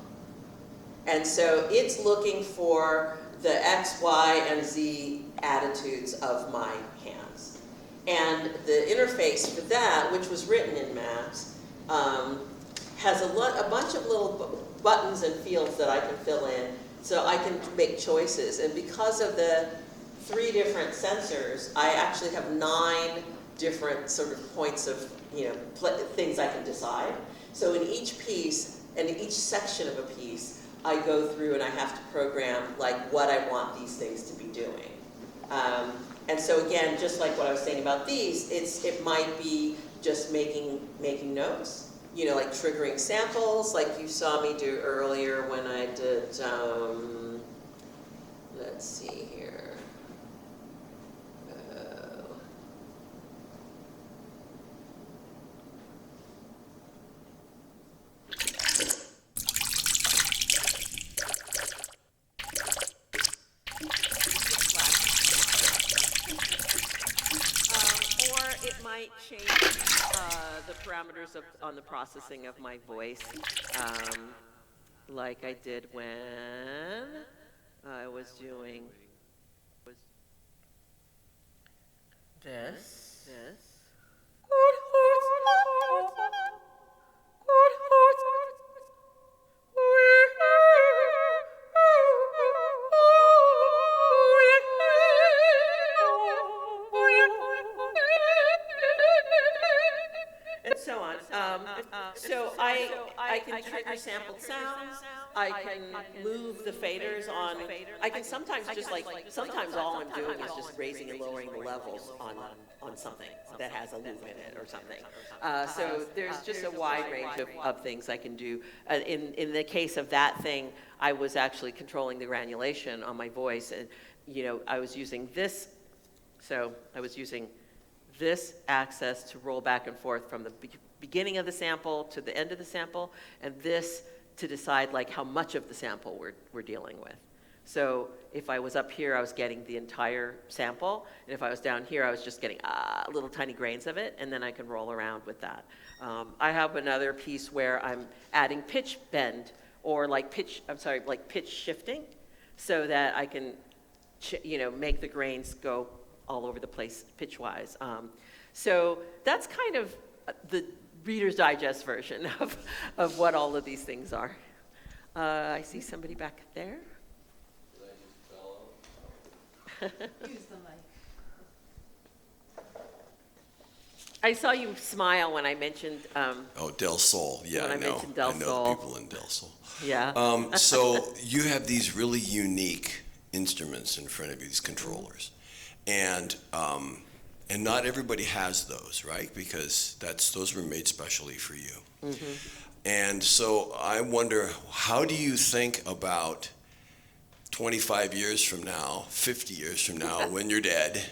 S2: And so it's looking for the X, Y, and Z attitudes of my hands. And the interface for that, which was written in maps, has a bunch of little buttons and fields that I can fill in, so I can make choices. And because of the 3 different sensors, I actually have 9 different sort of points of, things I can decide. So in each piece, and in each section of a piece, I go through and I have to program like what I want these things to be doing. And so again, just like what I was saying about these, it might be just making notes, like triggering samples, like you saw me do earlier when I did, let's see here. Change the parameters on the processing of my voice, like I did when I was doing this. So I can trigger sampled sounds, I can move the faders on, I can sometimes sometimes all I'm doing is just raising and lowering the levels on something that has a loop in it or something. So there's just a wide range of things I can do. In the case of that thing, I was actually controlling the granulation on my voice, and I was using this, so I was using this access to roll back and forth from the beginning of the sample to the end of the sample, and this to decide like how much of the sample we're dealing with. So if I was up here, I was getting the entire sample, and if I was down here, I was just getting little tiny grains of it, and then I can roll around with that. I have another piece where I'm adding pitch bend, or pitch shifting, so that I can make the grains go all over the place pitch-wise. So that's kind of the Reader's Digest version of what all of these things are. I see somebody back there. Use the mic. I saw you smile when I mentioned.
S8: Del Sol. Yeah, I know.
S2: Mentioned Del
S8: I know
S2: Sol.
S8: the people in Del Sol.
S2: Yeah.
S8: So you have these really unique instruments in front of you, these controllers, and not everybody has those, right? Because those were made specially for you. Mm-hmm. And so I wonder, how do you think about 25 years from now, 50 years from now, when you're dead,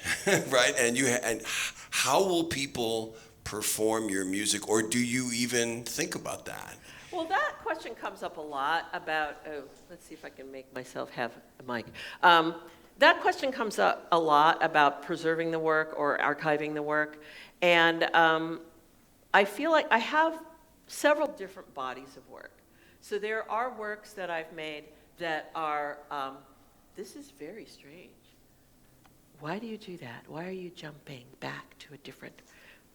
S8: right? And how will people perform your music, or do you even think about that?
S2: Well, that question comes up a lot about, let's see if I can make myself have a mic. That question comes up a lot about preserving the work or archiving the work. And I feel like I have several different bodies of work. So there are works that I've made that are, this is very strange. Why do you do that? Why are you jumping back to a different,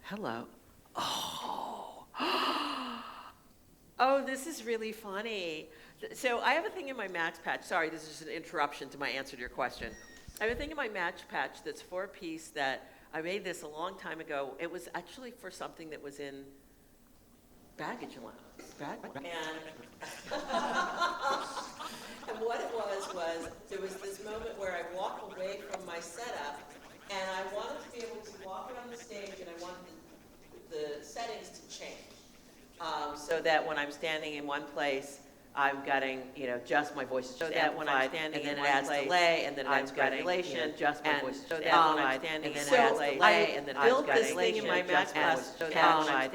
S2: hello? Oh. Oh, this is really funny. So I have a thing in my Max Patch. Sorry, this is just an interruption to my answer to your question. I have a thing in my Max Patch that's for a piece that I made this a long time ago. It was actually for something that was in baggage allowance. And what it was there was this moment where I walked away from my setup, and I wanted to be able to walk around the stage, and I wanted the settings to change. So that when I'm standing in one place, I'm getting, just my voice is just amplified, and then it adds delay, and then it adds granulation, just my voice is just amplified, and then it adds delay, and then it adds built this thing in my Max Patch that I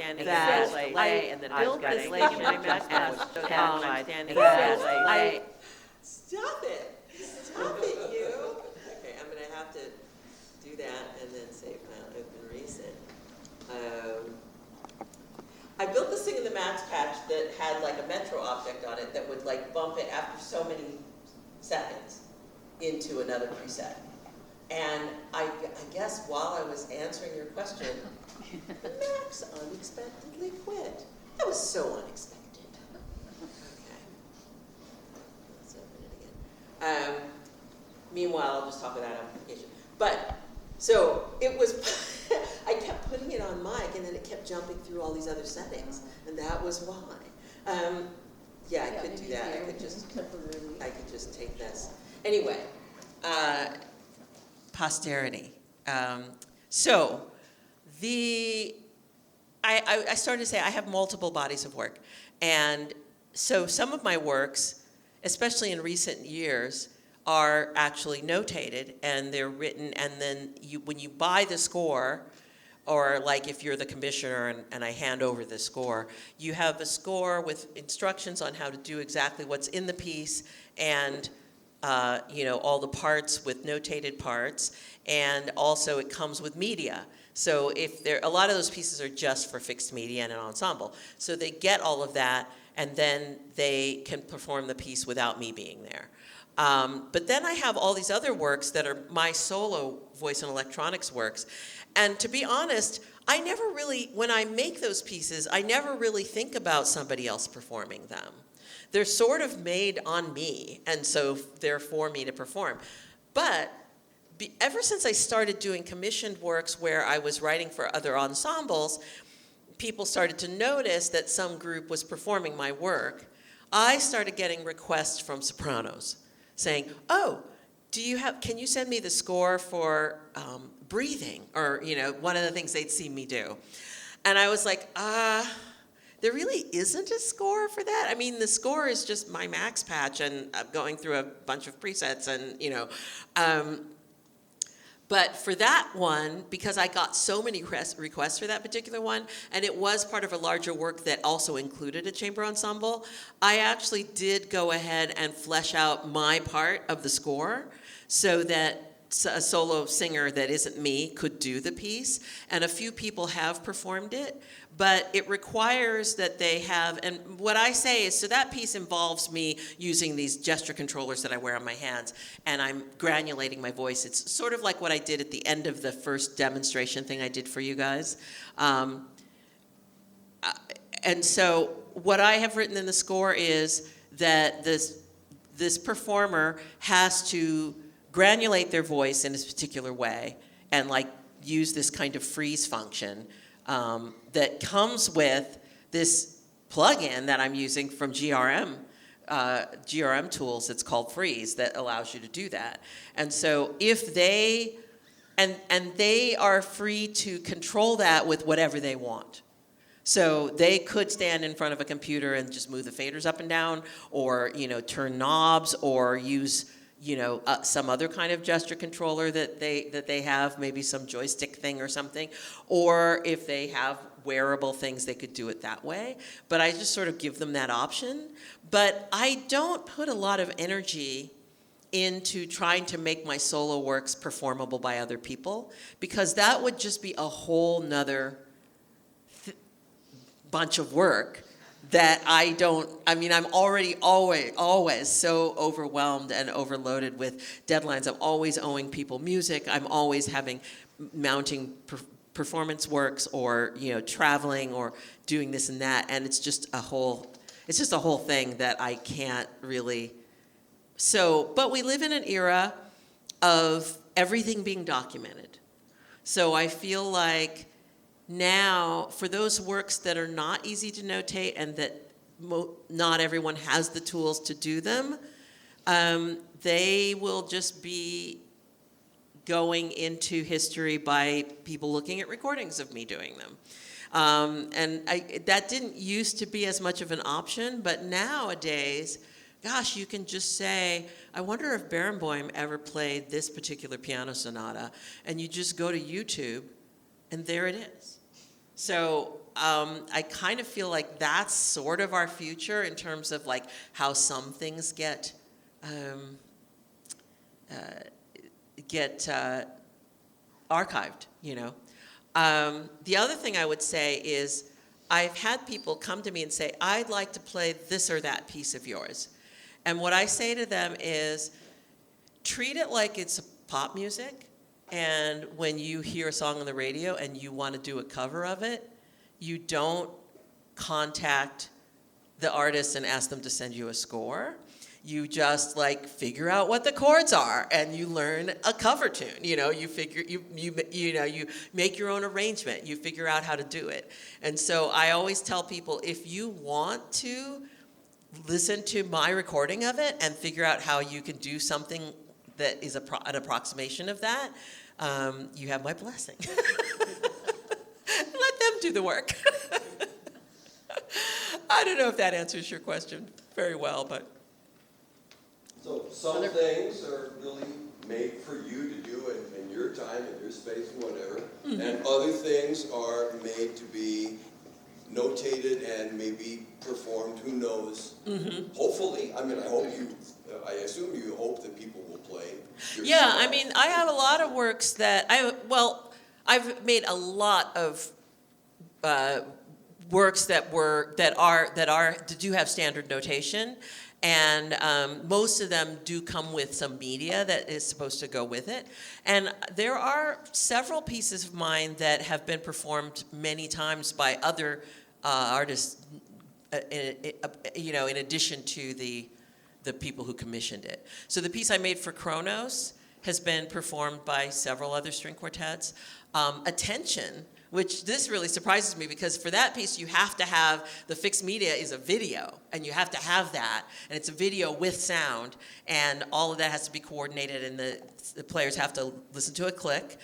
S2: built this thing in my Max Patch that Stop it! Stop it, you! Okay, I'm gonna have to do that and then say file open recent. I built this thing in the Max Patch that had like a Metro object on it that would like bump it after so many seconds into another preset. And I guess while I was answering your question, Max unexpectedly quit. That was so unexpected. Okay. Let's open it again. Meanwhile, I'll just talk about amplification. But, so it was, I kept putting it on mic and then it kept jumping through all these other settings. And that was why. Yeah, I could do that. I could just take this. Anyway, posterity. So, I started to say I have multiple bodies of work. And so some of my works, especially in recent years, are actually notated and they're written, and then when you buy the score, or like if you're the commissioner and I hand over the score, you have a score with instructions on how to do exactly what's in the piece, and all the parts with notated parts, and also it comes with media. So if a lot of those pieces are just for fixed media and an ensemble. So they get all of that, and then they can perform the piece without me being there. But then I have all these other works that are my solo voice and electronics works. And to be honest, I never really, when I make those pieces, I never really think about somebody else performing them. They're sort of made on me, and so they're for me to perform. But ever since I started doing commissioned works where I was writing for other ensembles, people started to notice that some group was performing my work. I started getting requests from sopranos saying, oh, can you send me the score for breathing? Or, one of the things they'd see me do. And I was like, there really isn't a score for that. I mean, the score is just my Max Patch, and I'm going through a bunch of presets, and, but for that one, because I got so many requests for that particular one, and it was part of a larger work that also included a chamber ensemble, I actually did go ahead and flesh out my part of the score so that a solo singer that isn't me could do the piece. And a few people have performed it, but it requires that they have, and what I say is, so that piece involves me using these gesture controllers that I wear on my hands, and I'm granulating my voice. It's sort of like what I did at the end of the first demonstration thing I did for you guys. And so what I have written in the score is that this performer has to granulate their voice in this particular way and like use this kind of freeze function that comes with this plugin that I'm using from GRM tools. It's called Freeze, that allows you to do that. And so if they, and they are free to control that with whatever they want. So they could stand in front of a computer and just move the faders up and down, or turn knobs, or use some other kind of gesture controller that they have, maybe some joystick thing or something. Or if they have wearable things, they could do it that way. But I just sort of give them that option. But I don't put a lot of energy into trying to make my solo works performable by other people, because that would just be a whole nother bunch of work that I'm already always so overwhelmed and overloaded with deadlines. I'm always owing people music. I'm always mounting performance works, or traveling, or doing this and that, and it's just a whole. It's just a whole thing that I can't really. So, but we live in an era of everything being documented. So I feel like now, for those works that are not easy to notate and that not everyone has the tools to do them, they will just be going into history by people looking at recordings of me doing them. That didn't used to be as much of an option, but nowadays, gosh, you can just say, I wonder if Barenboim ever played this particular piano sonata, and you just go to YouTube, and there it is. So I kind of feel like that's sort of our future in terms of like how some things get archived, you know. The other thing I would say is I've had people come to me and say, I'd like to play this or that piece of yours. And what I say to them is, treat it like it's pop music, and when you hear a song on the radio and you want to do a cover of it, you don't contact the artist and ask them to send you a score. You just like figure out what the chords are and you learn a cover tune. You know, you make your own arrangement. You figure out how to do it. And so I always tell people, if you want to listen to my recording of it and figure out how you can do something that is an approximation of that, you have my blessing. Let them do the work. I don't know if that answers your question very well, but.
S8: So some things are really made for you to do in your time, in your space, and whatever, and other things are made to be notated and maybe performed. Who knows? Hopefully, I mean, I assume you hope that people will play.
S2: Yeah, I mean, I have a lot of works that I've made a lot of works that do have standard notation. And most of them do come with some media that is supposed to go with it. And there are several pieces of mine that have been performed many times by other artists, in addition to the people who commissioned it. So the piece I made for Kronos has been performed by several other string quartets. Attention, which this really surprises me, because for that piece you have to have, the fixed media is a video, and you have to have that, and it's a video with sound, and all of that has to be coordinated, and the players have to listen to a click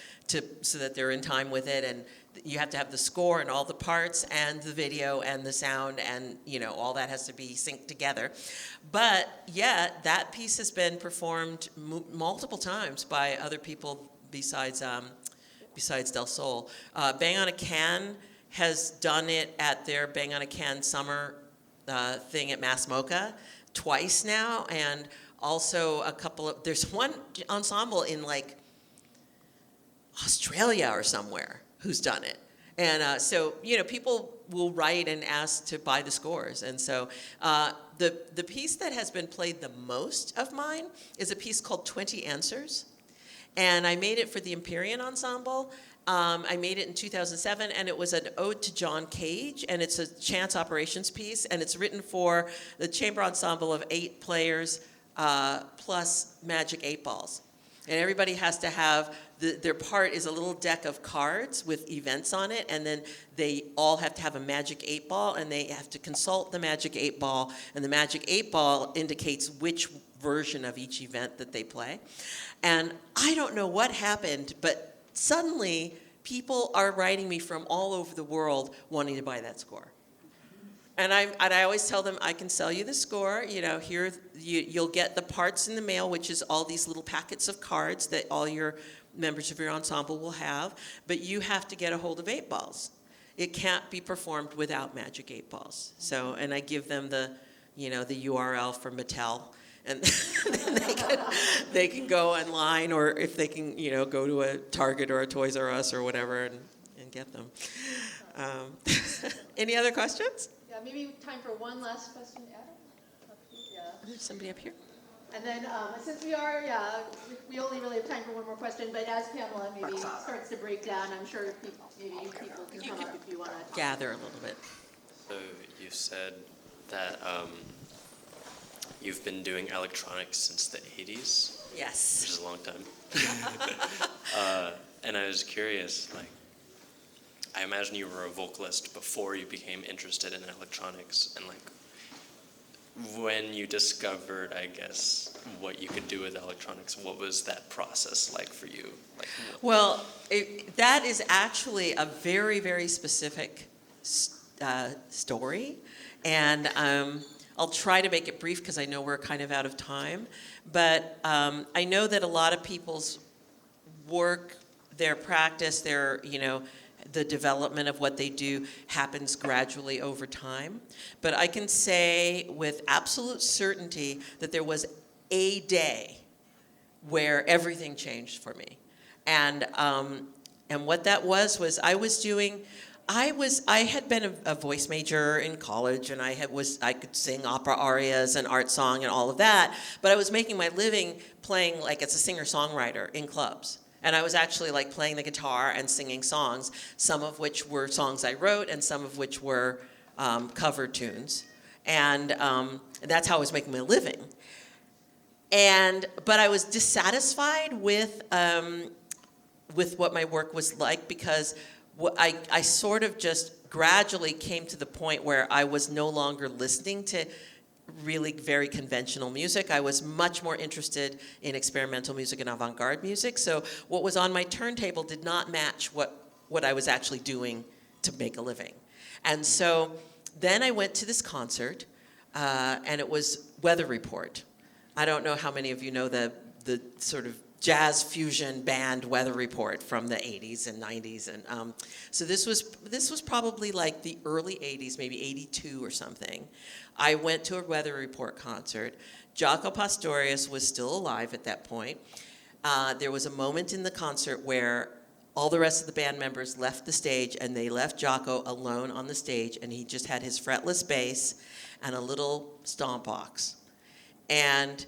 S2: so that they're in time with it, and you have to have the score and all the parts and the video and the sound, and all that has to be synced together. But yet that piece has been performed multiple times by other people besides Del Sol. Bang on a Can has done it at their Bang on a Can summer thing at Mass MoCA twice now, and also there's one ensemble in like Australia or somewhere who's done it. And so, people will write and ask to buy the scores. And so the piece that has been played the most of mine is a piece called 20 Answers. And I made it for the Empyrean Ensemble. I made it in 2007, and it was an ode to John Cage, and it's a chance operations piece, and it's written for the chamber ensemble of 8 players plus magic 8 balls. And everybody has to have, their part is a little deck of cards with events on it, and then they all have to have a magic 8 ball, and they have to consult the magic 8 ball, and the magic 8 ball indicates which version of each event that they play. And I don't know what happened, but suddenly people are writing me from all over the world wanting to buy that score. And I always tell them, I can sell you the score. Here you'll get the parts in the mail, which is all these little packets of cards that all your members of your ensemble will have. But you have to get a hold of 8 balls. It can't be performed without magic 8 balls. So, and I give them the URL for Mattel. And then they can go online, or if they can, go to a Target or a Toys R Us or whatever and get them. Any other questions?
S20: Yeah, maybe time for one last question. Adam? Yeah.
S2: There's somebody up here.
S20: And then since we only really have time for one more question, but as Pamela maybe starts to break down, I'm sure people can come up if you want to.
S2: Gather a little bit.
S13: So you said
S5: that you've been doing electronics since the 80s.
S2: Yes.
S5: Which is a long time. And I was curious, like, I imagine you were a vocalist before you became interested in electronics, and like, when you discovered, I guess, what you could do with electronics, what was that process like for you? Like,
S2: well, that is actually a very, very specific story, and I'll try to make it brief because I know we're kind of out of time. But I know that a lot of people's work, their practice, their, the development of what they do happens gradually over time. But I can say with absolute certainty that there was a day where everything changed for me. And what that was I had been a voice major in college, and I could sing opera arias and art song and all of that, but I was making my living playing like as a singer-songwriter in clubs. And I was actually like playing the guitar and singing songs, some of which were songs I wrote and some of which were cover tunes. And that's how I was making my living. But I was dissatisfied with what my work was like, because I sort of just gradually came to the point where I was no longer listening to really very conventional music. I was much more interested in experimental music and avant-garde music. So what was on my turntable did not match what I was actually doing to make a living. And so then I went to this concert, and it was Weather Report. I don't know how many of you know the sort of jazz fusion band Weather Report from the 80s and 90s. And so this was probably like the early 80s, maybe 82 or something. I went to a Weather Report concert. Jaco Pastorius was still alive at that point. There was a moment in the concert where all the rest of the band members left the stage, and they left Jaco alone on the stage, and he just had his fretless bass and a little stomp box. And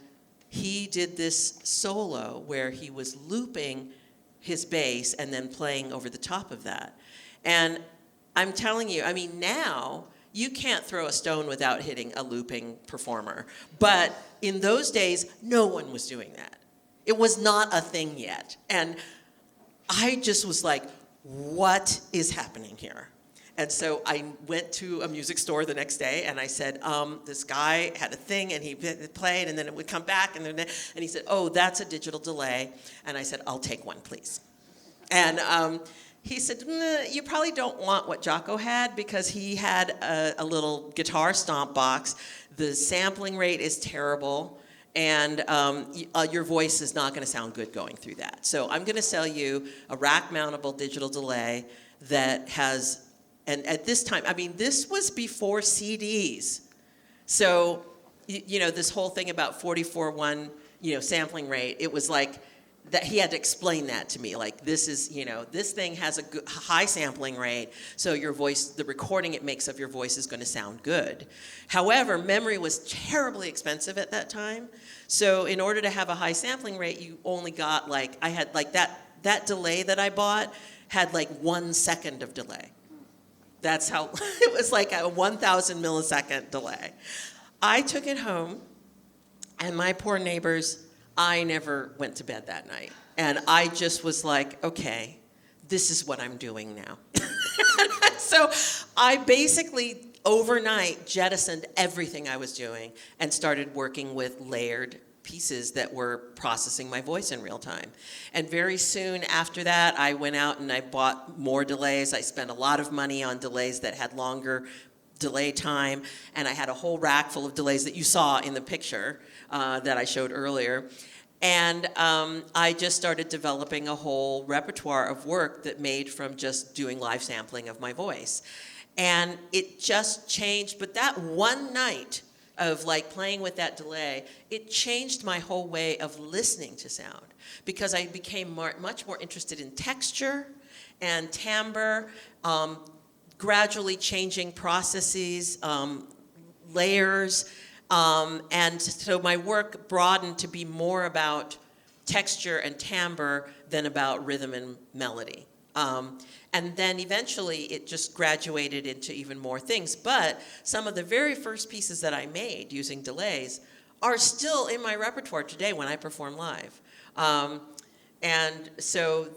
S2: he did this solo where he was looping his bass and then playing over the top of that. And I'm telling you, I mean, now you can't throw a stone without hitting a looping performer. But in those days, no one was doing that. It was not a thing yet. And I just was like, what is happening here? And so I went to a music store the next day, and I said, this guy had a thing, and he played, and then it would come back, and he said, oh, that's a digital delay. And I said, I'll take one, please. And he said, you probably don't want what Jaco had, because he had a little guitar stomp box. The sampling rate is terrible, and your voice is not going to sound good going through that. So I'm going to sell you a rack-mountable digital delay that has... And at this time, I mean, this was before CDs. So, this whole thing about 44.1, sampling rate, it was like that he had to explain that to me. Like, this is, this thing has a high sampling rate, so your voice, the recording it makes of your voice is going to sound good. However, memory was terribly expensive at that time. So in order to have a high sampling rate, you only got I had that delay that I bought had 1 second of delay. That's how, it was like a 1,000 millisecond delay. I took it home, and my poor neighbors, I never went to bed that night. And I just was like, okay, this is what I'm doing now. So I basically, overnight, jettisoned everything I was doing and started working with layered pieces that were processing my voice in real time. And very soon after that, I went out and I bought more delays. I spent a lot of money on delays that had longer delay time, and I had a whole rack full of delays that you saw in the picture that I showed earlier. And I just started developing a whole repertoire of work that made from just doing live sampling of my voice. And it just changed, but that one night of playing with that delay, it changed my whole way of listening to sound, because I became much more interested in texture and timbre, gradually changing processes, layers, and so my work broadened to be more about texture and timbre than about rhythm and melody. And then eventually it just graduated into even more things. But some of the very first pieces that I made using delays are still in my repertoire today when I perform live. And so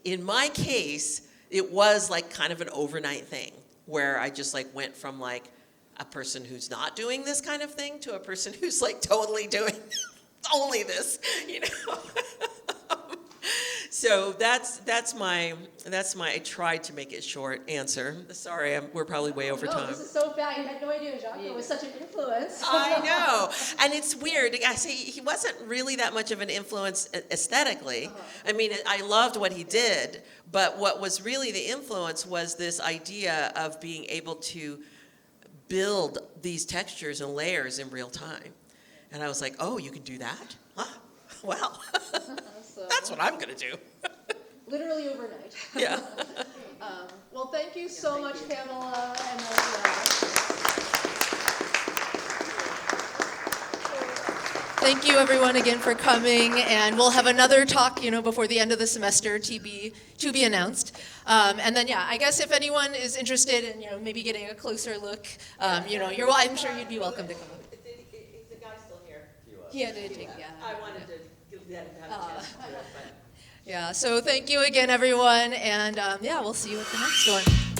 S2: in my case, it was like kind of an overnight thing where I just like went from like a person who's not doing this kind of thing to a person who's like totally doing only this, you know. So that's my I tried to make it short answer. Sorry, we're probably way over time.
S20: No, this is so bad. You had no idea Jacques was such an influence.
S2: I know, and it's weird. I say he wasn't really that much of an influence aesthetically. I mean, I loved what he did, but what was really the influence was this idea of being able to build these textures and layers in real time. And I was like, oh, you can do that? Huh? Well, that's what I'm going to do.
S20: Literally overnight.
S2: Yeah.
S20: Well, thank you so much, Pamela. And thank you, everyone, again for coming. And we'll have another talk, before the end of the semester to be announced. And then, I guess if anyone is interested in, maybe getting a closer look, I'm sure you'd be welcome to come.
S2: Is the guy still here?
S20: Yeah, did take,
S2: I wanted to give that a chance to do it, but.
S20: Yeah, so thank you again, everyone, and we'll see you at the next one.